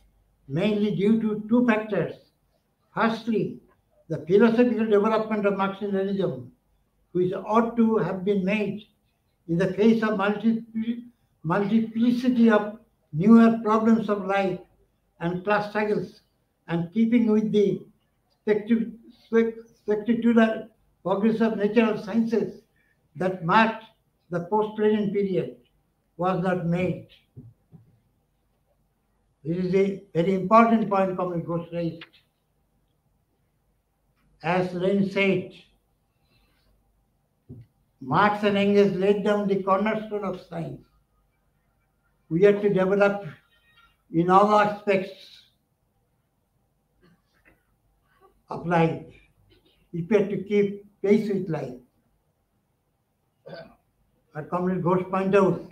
mainly due to two factors. Firstly, the philosophical development of Marxism-Leninism, which ought to have been made in the face of multiplicity of newer problems of life and class struggles, and keeping with the spectacular progress of natural sciences that marked the post-Lenin period, was not made. This is a very important point Comrade Ghosh raised. As Lenin said, Marx and Engels laid down the cornerstone of science. We have to develop in all aspects of life. We have to keep pace with life. But Comrade Ghosh pointed out,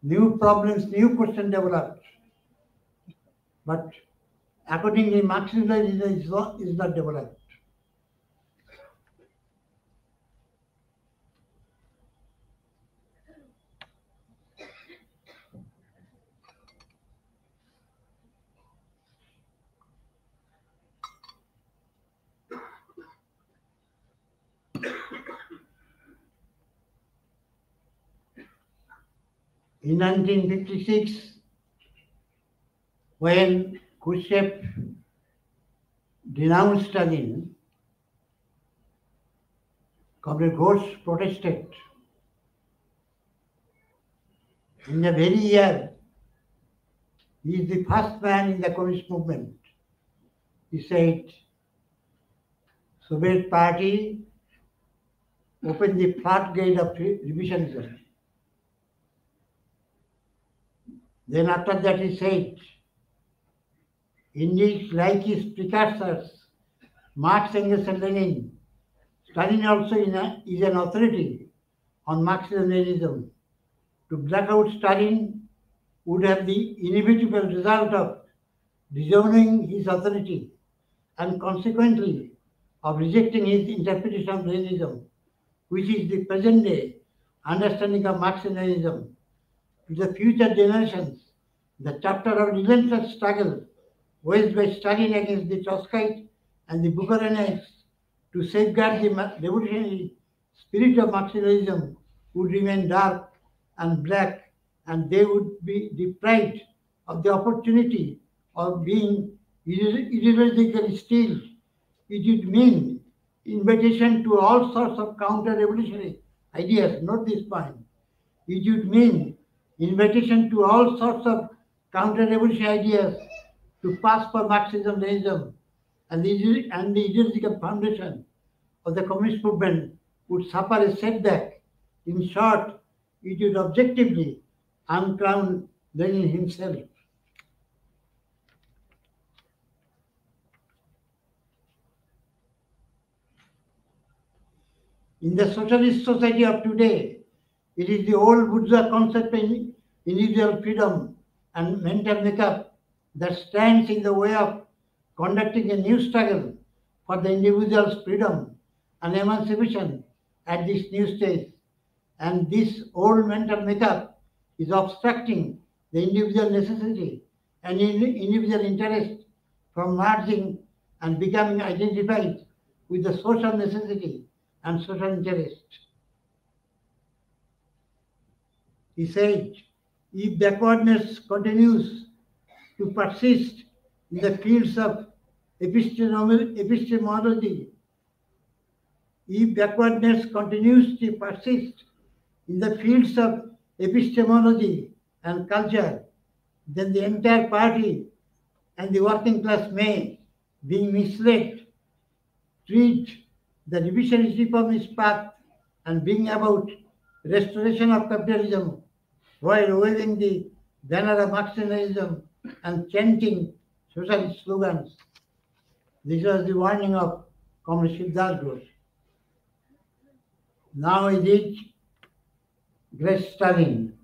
new problems, new questions developed. But accordingly, Marxism is not developed. In 1956, when Khrushchev denounced Stalin, Comrade Ghosh protested. In the very year, he is the first man in the communist movement. He said, Soviet Party opened the floodgate of revisionism. Then after that he said, indeed, like his precursors, Marx, Engels and Lenin, Stalin also is an authority on Marxism-Leninism. To black out Stalin would have the inevitable result of disowning his authority and consequently of rejecting his interpretation of Leninism, which is the present day understanding of Marxism-Leninism. To the future generations, the chapter of relentless struggle waged by Stalin against the Trotskyites and the Bukharinites to safeguard the revolutionary spirit of Marxism would remain dark and black, and they would be deprived of the opportunity of being ideologically steeled. It would mean invitation to all sorts of counter-revolutionary ideas. Note this point. It would mean invitation to all sorts of counter-revolutionary ideas to pass for Marxism-Leninism, and the ideological foundation of the communist movement would suffer a setback. In short, it would objectively uncrown Lenin himself. In the socialist society of today, it is the old bourgeois concept of individual freedom and mental makeup that stands in the way of conducting a new struggle for the individual's freedom and emancipation at this new stage. And this old mental makeup is obstructing the individual necessity and individual interest from merging and becoming identified with the social necessity and social interest. He said, if backwardness continues to persist in the fields of epistemology, if backwardness continues to persist in the fields of epistemology and culture, then the entire party and the working class may, being misled, treat the revisionist reformist path and bring about restoration of capitalism while waving the banner of Marxism and chanting socialist slogans. This was the warning of Comrade Siddharth Ghosh. Now I read Grace Stalin.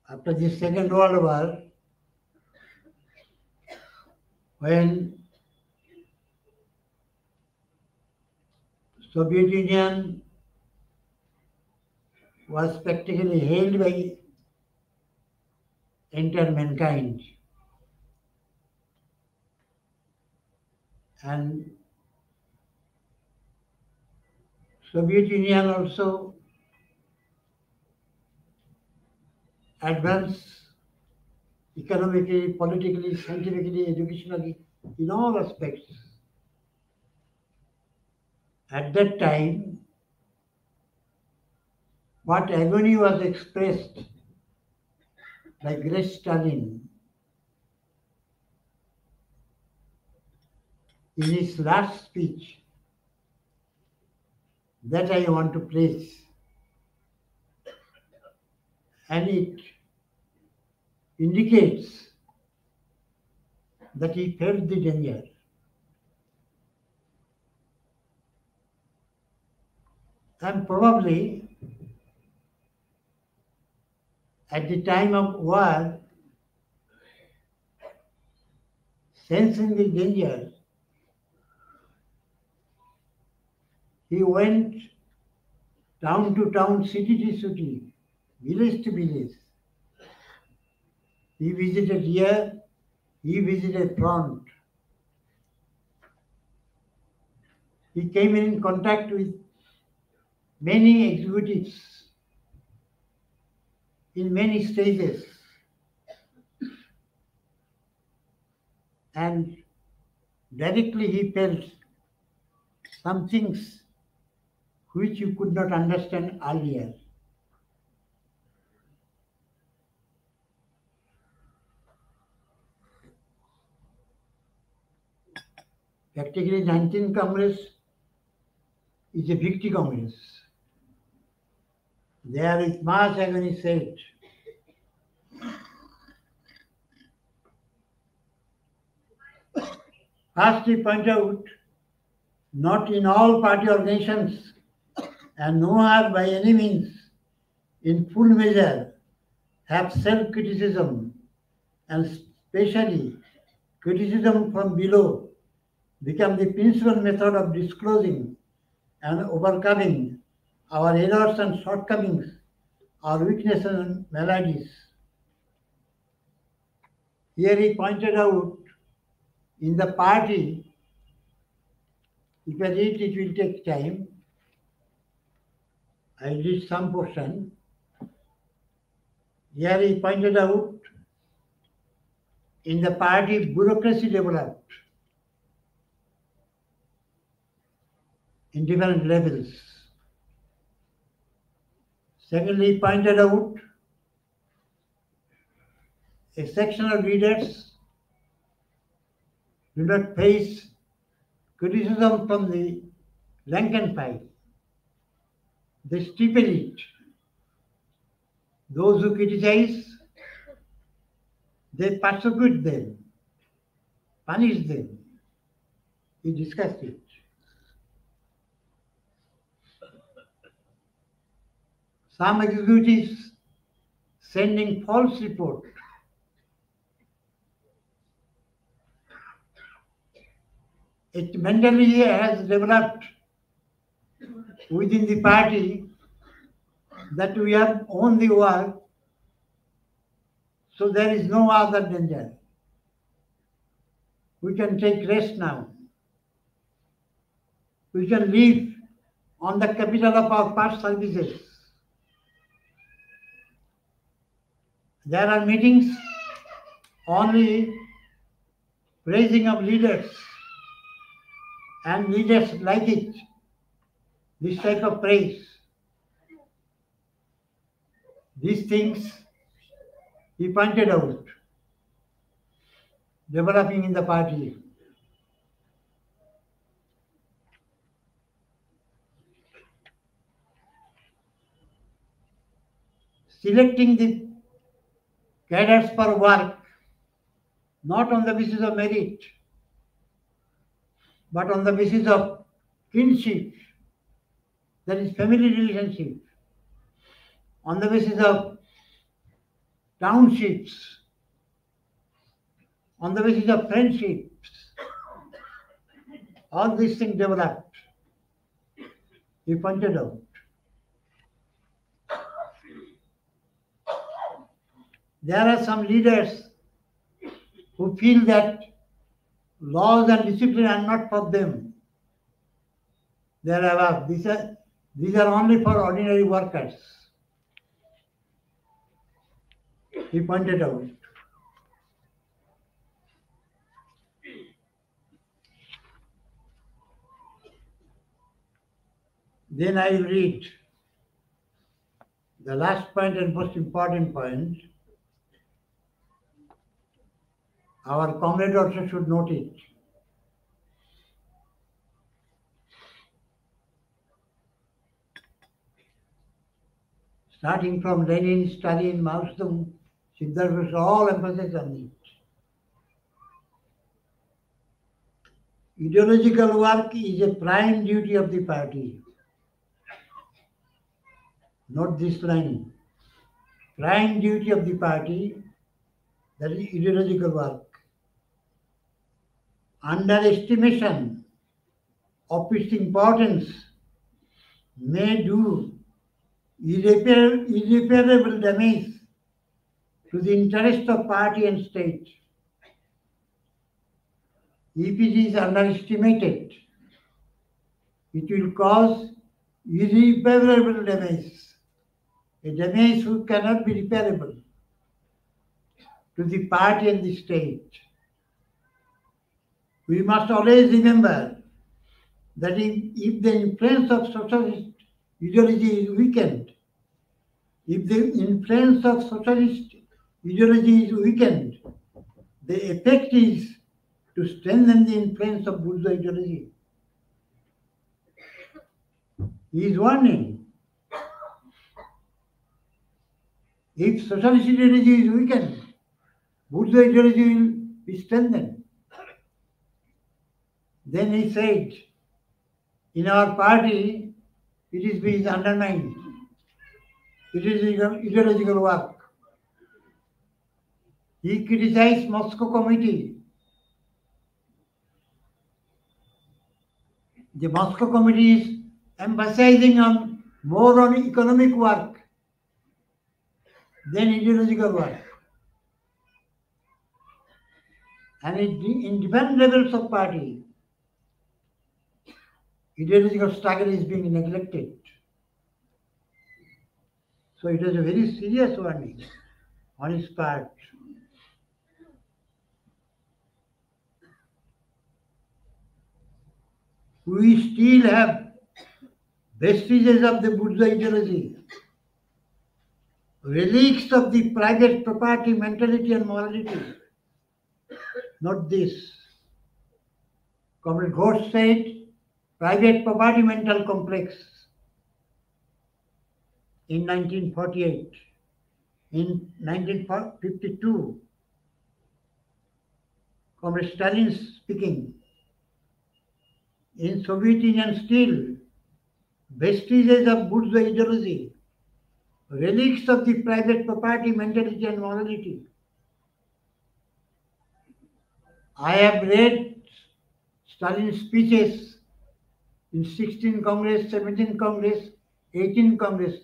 After the Second World War, when Soviet Union was practically held by entire mankind, And Soviet Union also advanced economically, politically, scientifically, educationally, in all aspects. At that time, what agony was expressed by great Stalin in his last speech, that I want to place. And it indicates that he felt the danger. And probably at the time of war, sensing the danger, he went town to town, city to city, village to village. He visited here, he visited front. He came in contact with many executives in many stages. And directly he felt some things which you could not understand earlier. Practically 19 Congress is a victory Congress. There is much agony said. First, he pointed out, not in all party organizations and nowhere by any means in full measure have self-criticism and especially criticism from below become the principal method of disclosing and overcoming our errors and shortcomings, our weaknesses and maladies. Here he pointed out in the party, if I read it will take time. I read some portion. Here he pointed out in the party bureaucracy developed in different levels. Secondly, he pointed out a section of leaders do not face criticism from the rank and file. They stifle it. Those who criticize, they persecute them, punish them. He discussed it. Some executives sending false report. It mentally has developed within the party that we have won the war, so there is no other danger. We can take rest now. We can live on the capital of our past services. There are meetings only praising of leaders, and leaders like it, this type of praise. These things he pointed out, developing in the party. Selecting the cadres for work, not on the basis of merit, but on the basis of kinship, that is family relationship, on the basis of townships, on the basis of friendships. All these things developed. He pointed out. There are some leaders who feel that Laws and discipline are not for them. They are above. These are only for ordinary workers. He pointed out. Then I will read the last point and most important point. Our comrade also should note it. Starting from Lenin, Stalin, Mao Zedong, Siddhartha, all emphasis on it. Ideological work is a prime duty of the party. Note this line. Prime duty of the party, that is ideological work. Underestimation of its importance may do irreparable damage to the interest of party and state. If it is underestimated, it will cause irreparable damage, a damage which cannot be repairable to the party and the state. We must always remember that if the influence of socialist ideology is weakened, the effect is to strengthen the influence of bourgeois ideology. He is warning. If socialist ideology is weakened, bourgeois ideology will be strengthened. Then he said, in our party, it is being undermined. It is ideological work. He criticized Moscow Committee. The Moscow Committee is emphasizing more on economic work than ideological work. And in different levels of party, ideological struggle is being neglected. So it is a very serious warning on his part. We still have vestiges of the bourgeois ideology, relics of the private property mentality and morality. Not this. Comrade Ghosh said, private property mental complex in 1948. In 1952, Comrade Stalin speaking, in Soviet Union still, vestiges of bourgeois ideology, relics of the private property mentality and morality. I have read Stalin's speeches in 16 Congress, 17 Congress, 18 Congress.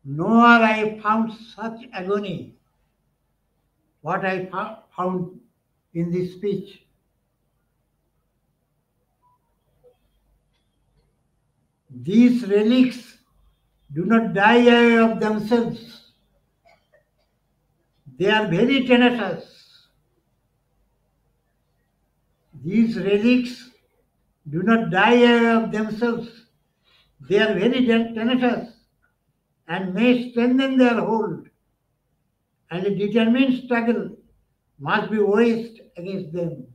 Nowhere I found such agony, what I found in this speech. These relics do not die away of themselves. They are very tenacious. These relics do not die away of themselves. They are very tenacious and may strengthen their hold, and a determined struggle must be waged against them.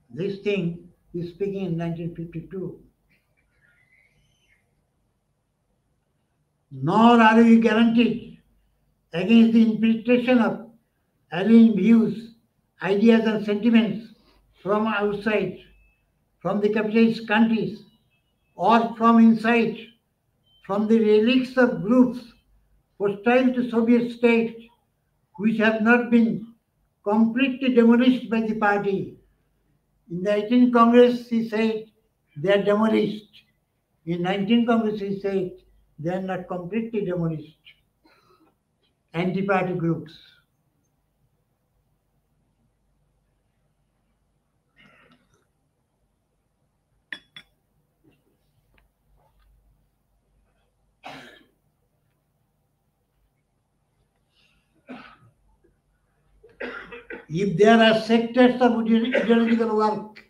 This thing is speaking in 1952. Nor are we guaranteed against the infiltration of alien views, ideas and sentiments from outside, from the capitalist countries, or from inside, from the relics of groups hostile to Soviet state, which have not been completely demolished by the party. In the 18th Congress, he said they are demolished. In 19th Congress, he said they are not completely demolished. anti-party groups. If there are sectors of ideological work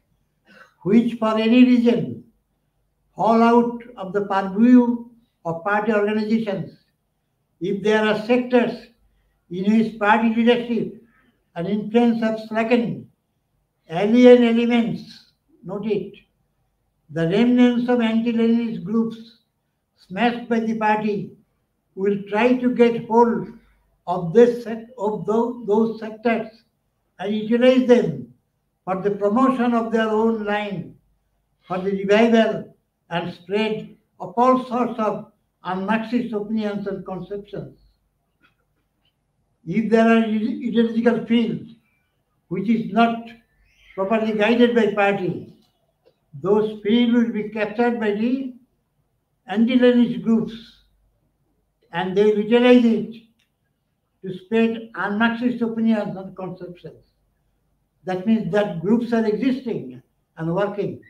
which for any reason fall out of the purview of party organizations, if there are sectors in which party leadership and influence have slackened, alien elements, note it, the remnants of anti-Leninist groups smashed by the party will try to get hold of those sectors and utilize them for the promotion of their own line, for the revival and spread of all sorts of un-Marxist opinions and conceptions. If there are ideological fields which is not properly guided by party, those fields will be captured by the anti-Leninist groups and they will utilize it to spread un-Marxist opinions and conceptions. That means that groups are existing and working.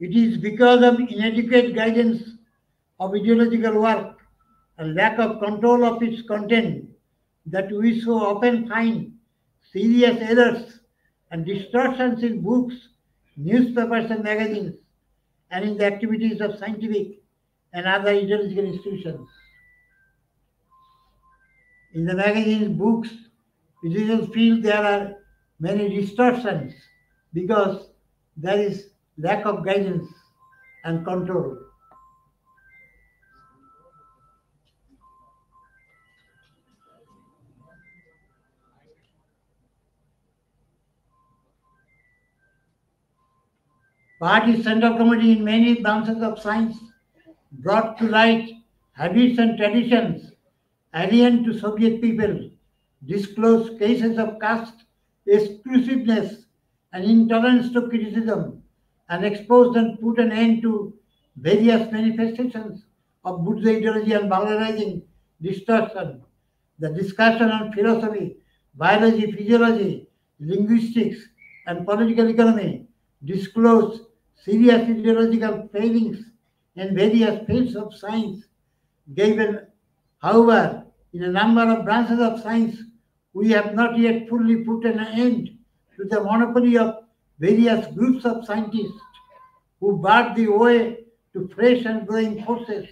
It is because of inadequate guidance of ideological work and lack of control of its content that we so often find serious errors and distortions in books, newspapers and magazines, and in the activities of scientific and other ideological institutions. In the magazines, books, ideological field, there are many distortions because there is lack of guidance and control. Party Central Committee in many branches of science brought to light habits and traditions alien to Soviet people, disclosed cases of caste exclusiveness and intolerance to criticism, and exposed and put an end to various manifestations of Buddha ideology and vulgarizing distortion. The discussion on philosophy, biology, physiology, linguistics, and political economy disclosed serious ideological failings in various fields of science. Given, however, in a number of branches of science, we have not yet fully put an end to the monopoly of various groups of scientists who barred the way to fresh and growing forces,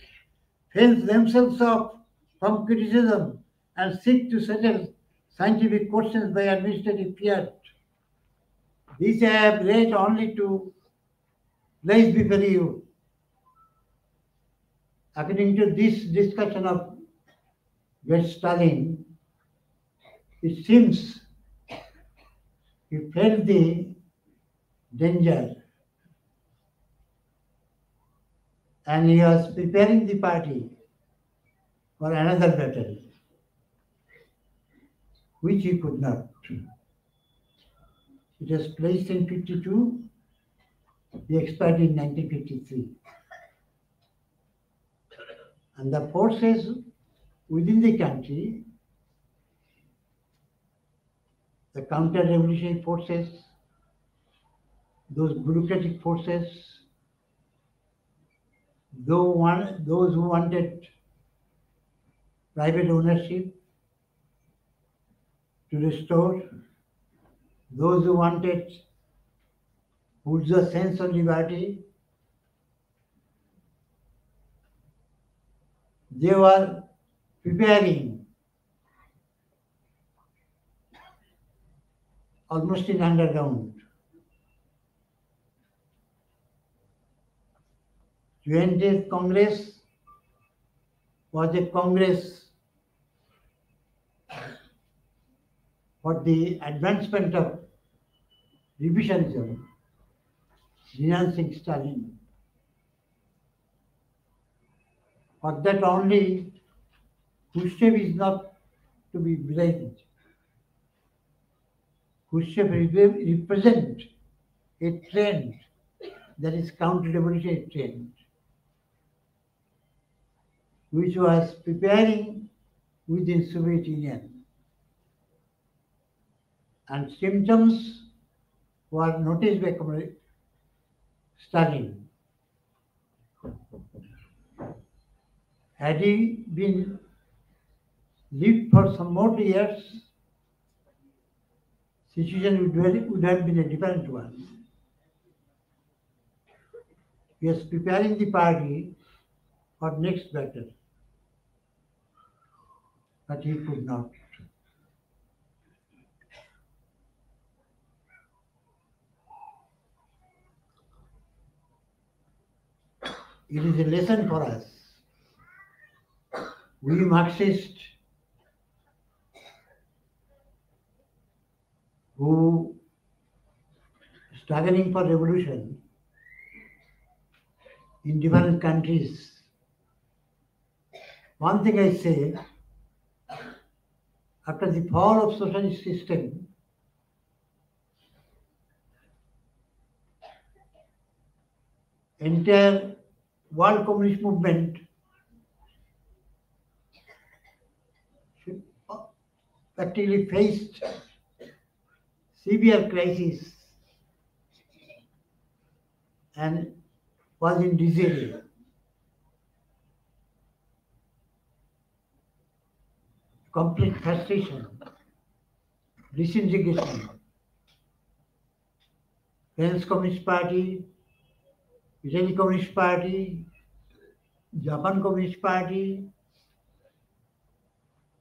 fence themselves off from criticism, and seek to settle scientific questions by administrative fiat. This I have read only to place before you. According to this discussion of great Stalin, it seems he felt the danger and he was preparing the party for another battle, which he could not. It was placed in 52, he expired in 1953. And the forces within the country, the counter-revolutionary forces, those bureaucratic forces, those who wanted private ownership to restore, those who wanted bourgeois sense of liberty, they were preparing almost in underground. 20th Congress was a Congress for the advancement of revisionism, denouncing Stalin. For that only, Khrushchev is not to be blamed. Khrushchev represent a trend that is counter-revolutionary trend, which was preparing within Soviet Union. And symptoms were noticed by Stalin. Had he been lived for some more years, situation would have been a different one. He was preparing the party for next battle, but he could not. It is a lesson for us. We Marxists who struggling for revolution in different countries. One thing I say, after the fall of socialist system, entire world communist movement practically faced severe crisis and was in disarray. Complete frustration, disintegration. French Communist Party, Israeli Communist Party, Japan Communist Party,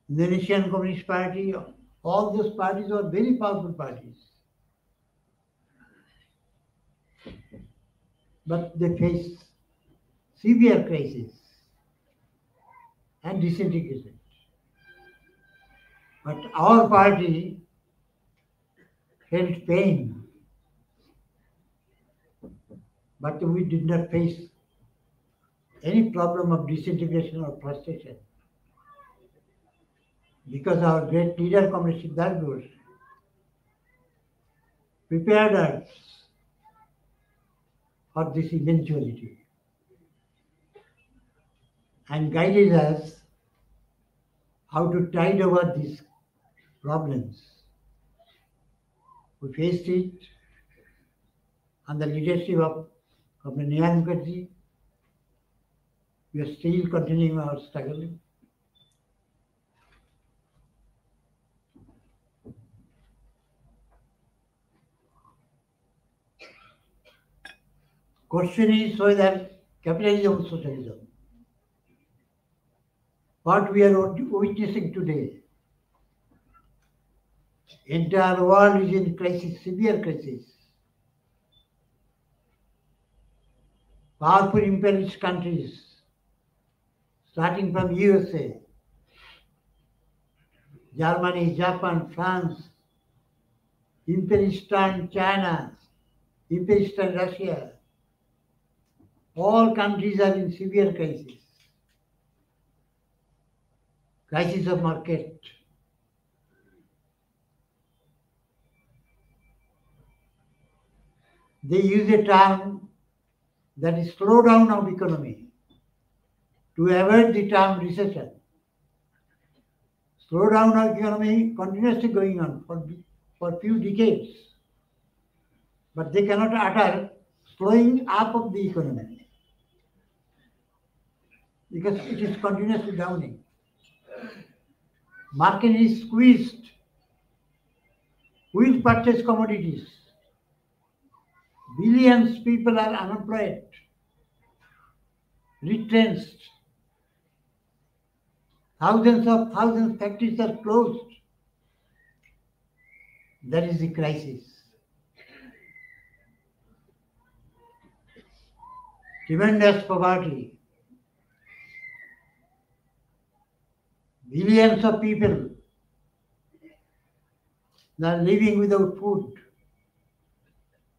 Indonesian Communist Party, all those parties were very powerful parties. But they faced severe crisis and disintegration. But our party felt pain, but we did not face any problem of disintegration or frustration. Because our great leader, Comrade Siddharth Bose, prepared us for this eventuality and guided us how to tide over these problems. We faced it under the leadership of Comrade Lenin Mukherjee. We are still continuing our struggle. Question is whether capitalism or socialism. What we are witnessing today, entire world is in crisis, severe crisis. Powerful imperialist countries, starting from USA, Germany, Japan, France, imperialist China, imperialist Russia, all countries are in severe crisis. Crisis of market. They use a term that is slowdown of economy to avoid the term recession. Slowdown of economy continuously going on for few decades, but they cannot utter slowing up of the economy because it is continuously downing. Market is squeezed. Who will purchase commodities? Billions of people are unemployed, retrenched. Thousands of factories are closed. That is the crisis. Tremendous poverty. Billions of people are living without food,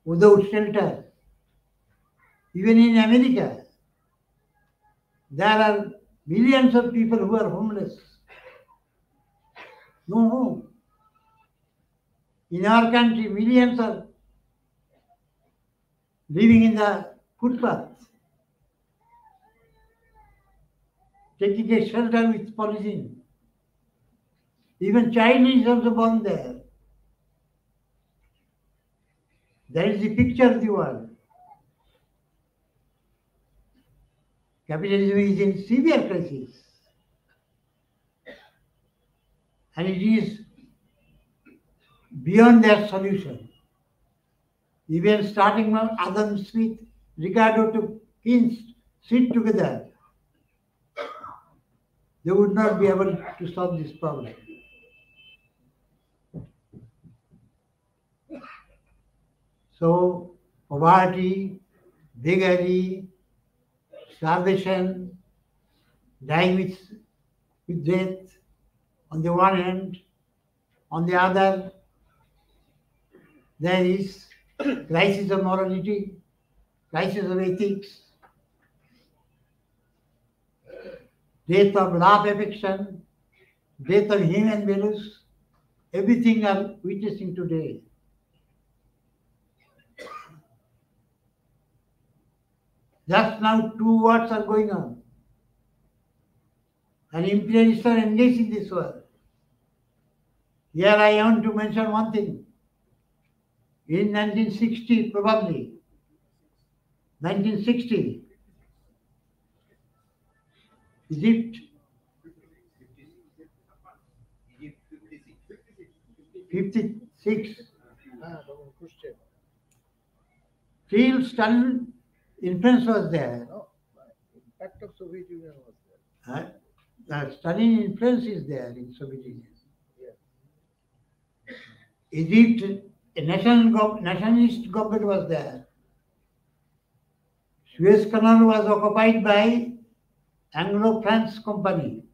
without shelter. Even in America, there are millions of people who are homeless. No home. In our country, millions are living in the footpath, taking a shelter with polythene. Even child is also born there. That is the picture of the world. Capitalism is in severe crisis. And it is beyond their solution. Even starting from Adam Smith, Ricardo to Keynes sit together, they would not be able to solve this problem. So, poverty, beggary, starvation, dying with death on the one hand, on the other, there is crisis of morality, crisis of ethics, death of love affection, death of human values, everything are witnessing today. Just now 2 wars are going on. And imperialists are engaged in this war. Here I want to mention one thing. In 1960, probably, 1960, Egypt, 56, still Stalin influence was there.
Impact of Soviet Union was there.
Stalin influence is there in Soviet Union. Egypt, a nationalist government was there. Suez Canal was occupied by Anglo-France company.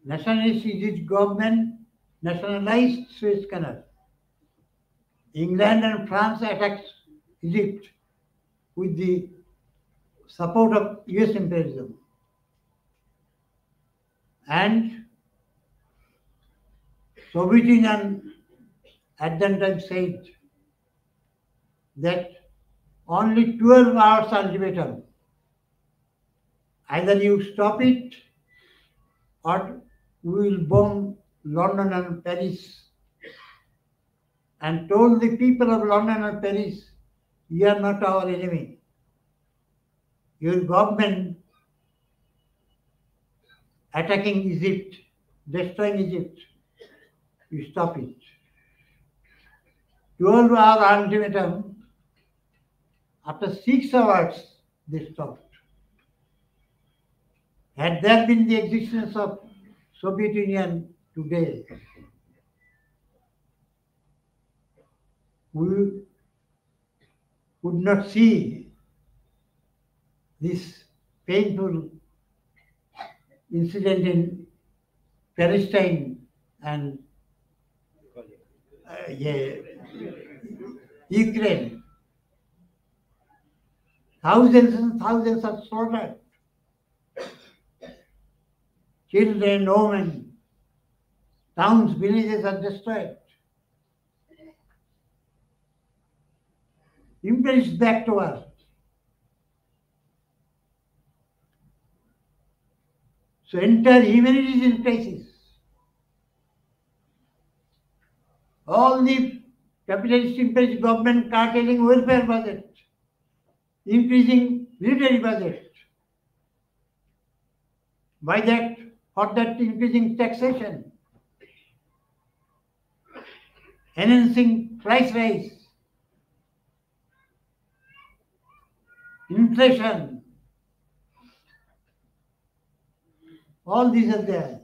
Nationalist Egypt government nationalized Suez Canal. England and France attacked Egypt with the support of US imperialism. And Soviet Union at that time said that only 12 hours ultimatum. Either you stop it or we will bomb London and Paris, and told the people of London and Paris, you are not our enemy. Your government attacking Egypt, destroying Egypt, you stop it. 12-hour ultimatum, after 6 hours, they stopped. Had there been the existence of Soviet Union today, we would not see this painful incident in Palestine and Ukraine. Thousands and thousands are slaughtered. Children, women, towns, villages are destroyed. Imperialists back to us. So entire humanity is in crisis. All the capitalist imperialist government carteling welfare budget, increasing military budget. By that, for that increasing taxation, enhancing price rise, inflation, all these are there.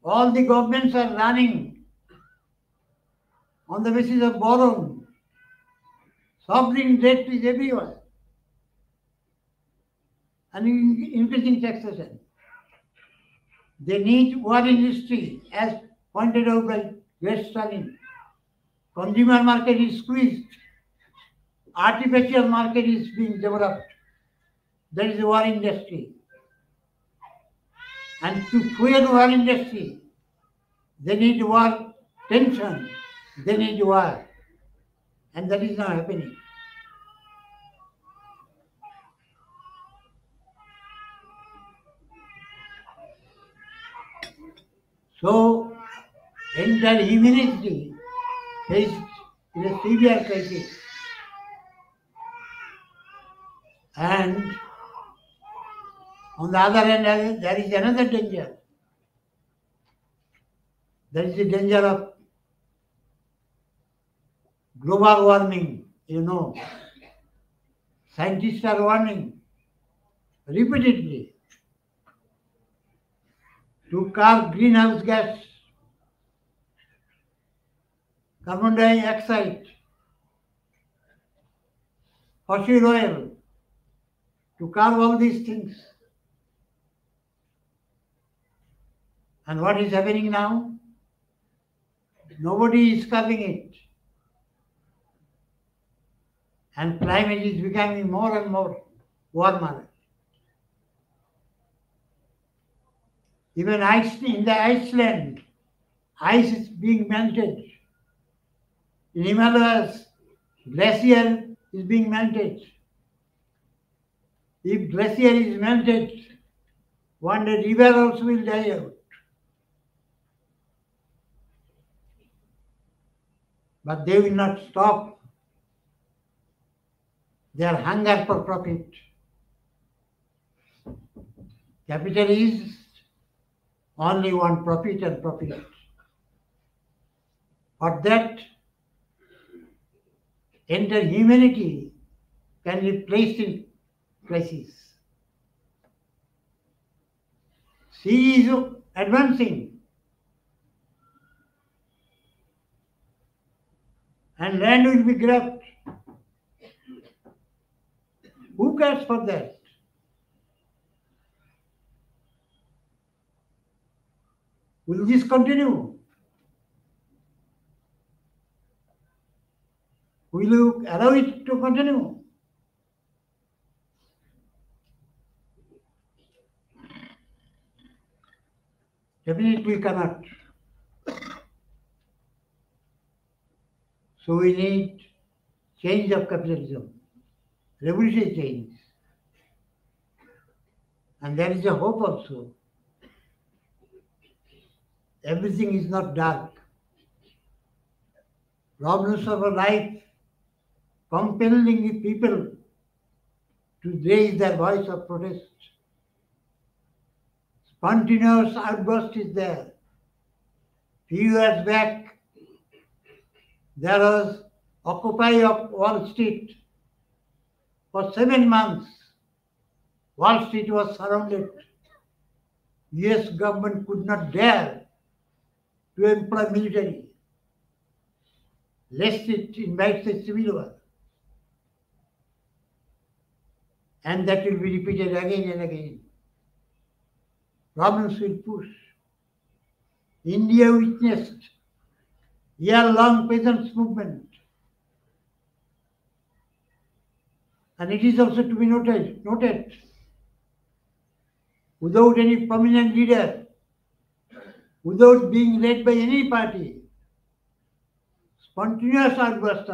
All the governments are running on the basis of borrowing. Sovereign debt is everywhere. And increasing taxation. They need war industry, as pointed out by Great Stalin. Consumer market is squeezed. Artificial market is being developed. That is the war industry. And to fuel war industry, they need war tension, they need war. And that is not happening. So, entire humanity is in a severe crisis. And on the other hand, there is another danger. There is the danger of global warming, you know. Scientists are warning repeatedly to curb greenhouse gas, carbon dioxide, fossil oil, to curb all these things. And what is happening now? Nobody is curbing it. And climate is becoming more and more warmer. Even in the Iceland, ice is being melted. In Himalayas, glacier is being melted. If glacier is melted, one day river also will die out. But they will not stop their hunger for profit. Capitalists only want profit and profit. For that, entire humanity can be placed in crisis. Sea is advancing, and land will be grabbed. Who cares for that? Will this continue? Will you allow it to continue? Definitely cannot. So we need change of capitalism, revolutionary change. And there is a hope also. Everything is not dark. Problems of our life compelling the people to raise their voice of protest. Spontaneous outburst is there. Few years back, there was Occupy of Wall Street. For 7 months, Wall Street was surrounded. US government could not dare to employ military, lest it invites a civil war. And that will be repeated again and again. Problems will push. India witnessed year-long peasants' movement. And it is also to be noted, without any prominent leader, without being led by any party, spontaneous outbursts,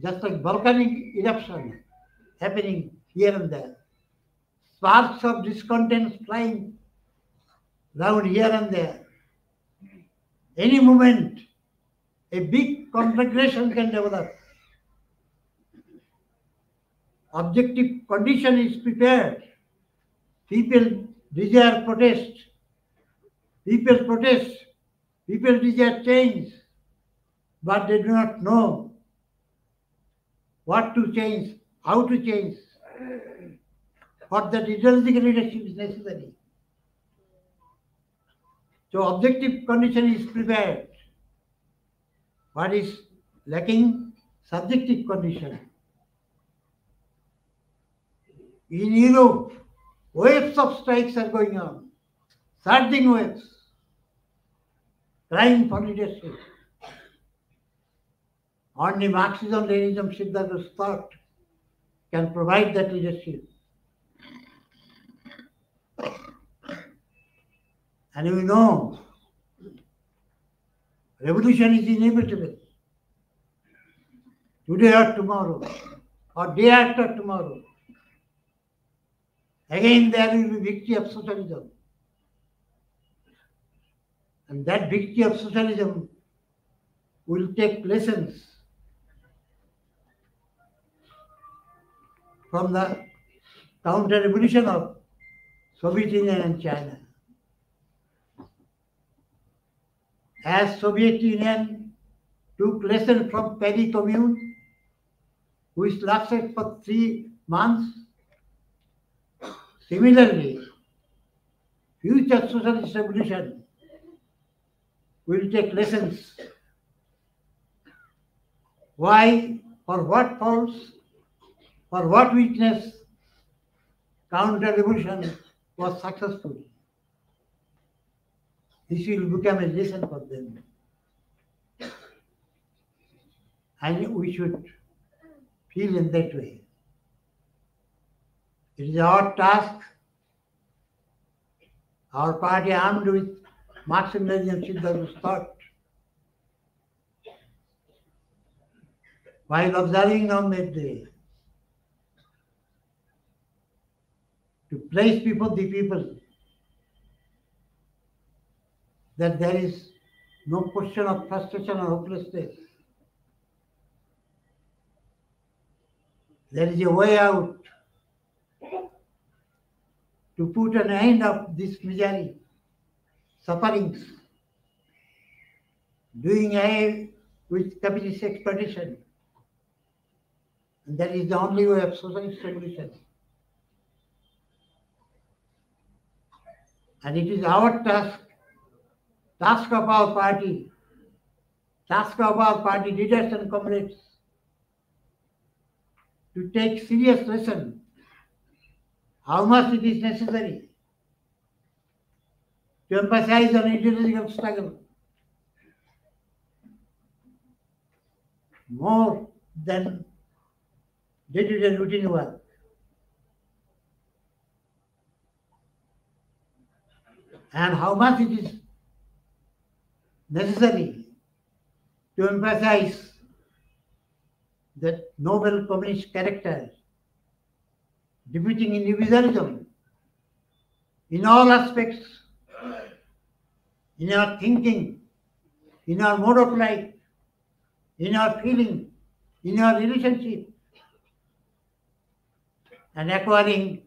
just like volcanic eruption happening here and there. Sparks of discontent flying round here and there. Any moment, a big conflagration can develop. Objective condition is prepared. People desire protest. People protest. People desire change. But they do not know what to change, how to change. For that ideological leadership is necessary. So objective condition is prepared. What is lacking? Subjective condition. In Europe, waves of strikes are going on. Surging waves. Crying for leadership. Only Marxism, Leninism, Siddhartha's thought can provide that leadership. And we know Revolution is inevitable. Today or tomorrow, or day after tomorrow. Again there will be victory of socialism. And that victory of socialism will take lessons from the counter-revolution of Soviet Union and China. As Soviet Union took lessons from Paris Commune, which lasted for 3 months, similarly, future socialist revolution will take lessons. Why, for what faults, for what weakness, counter-revolution was successful. This will become a lesson for them. And we should feel in that way. It is our task, our party armed with Marxism-Leninism Siddhartha's thought, while observing on that day, to place before the people that there is no question of frustration or hopelessness. There is a way out to put an end of this misery, sufferings, doing away with capitalist exploitation. And that is the only way of socialist revolution. And it is our task of our party, leaders and comrades, to take serious lesson how much it is necessary to emphasize on ideological struggle more than day-to-day routine work. And how much it is necessary to emphasize that noble communist character, defeating individualism in all aspects, in our thinking, in our mode of life, in our feeling, in our relationship, and acquiring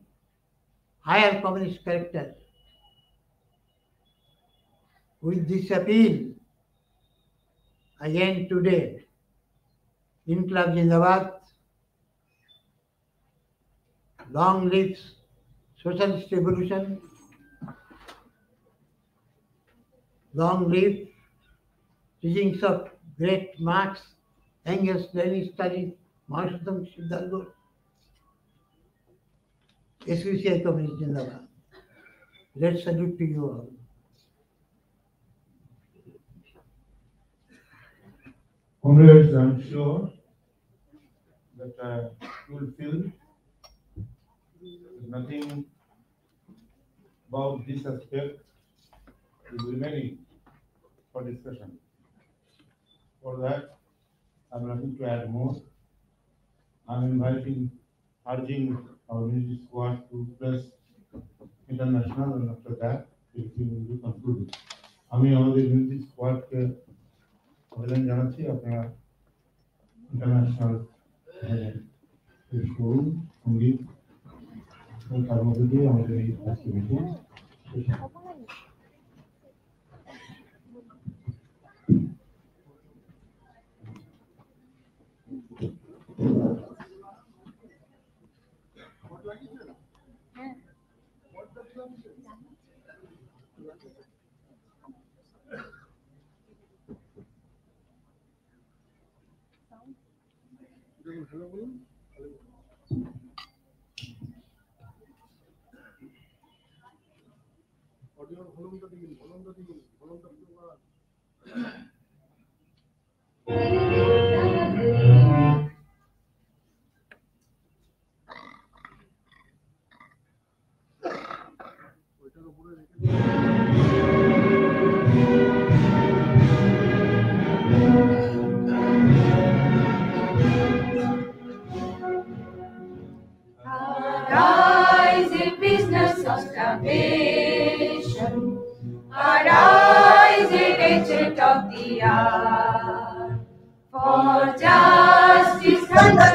higher communist character. With this appeal, again today, Inqilab Zindabad, long lives socialist revolution, long live teachings of great Marx, Engels, Lenin, Stalin, Marxism, Siddhartha, SVCI Communist Zindabad. Great salute to you all.
Comrades, I'm sure that you will feel nothing about this aspect is remaining for discussion. For that, I'm nothing to add more. I'm urging our military squad to press international, and after that, it will be concluded. আমি আমাদের military স্কোয়াডকে আবেদন জানাচ্ছি আপনারা international পেশ করুন সঙ্গীত এবং তার মধ্যে দিয়ে আমাদের এই আজকে মিটিং শেষ হবে।
For justice and the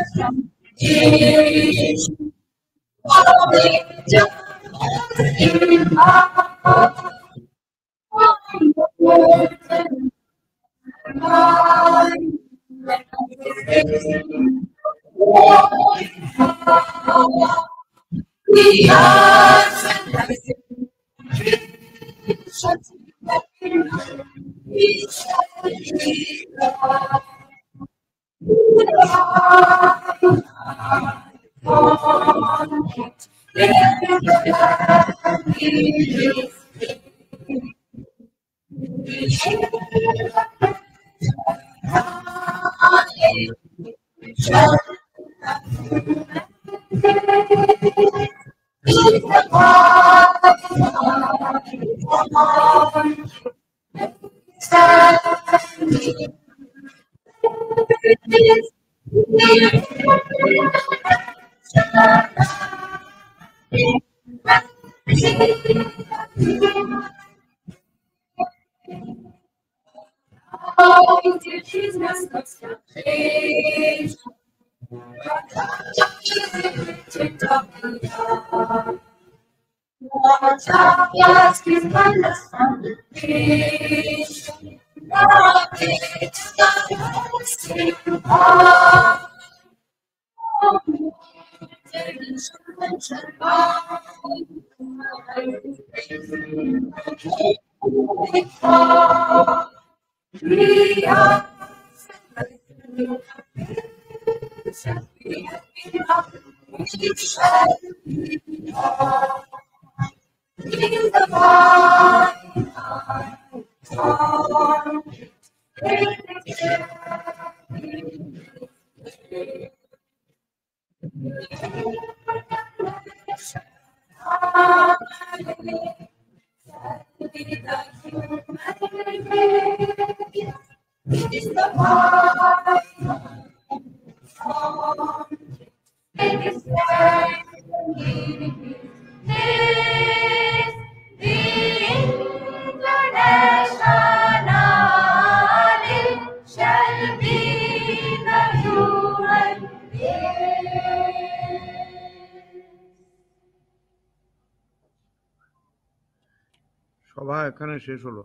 সভা এখানে শেষ হলো।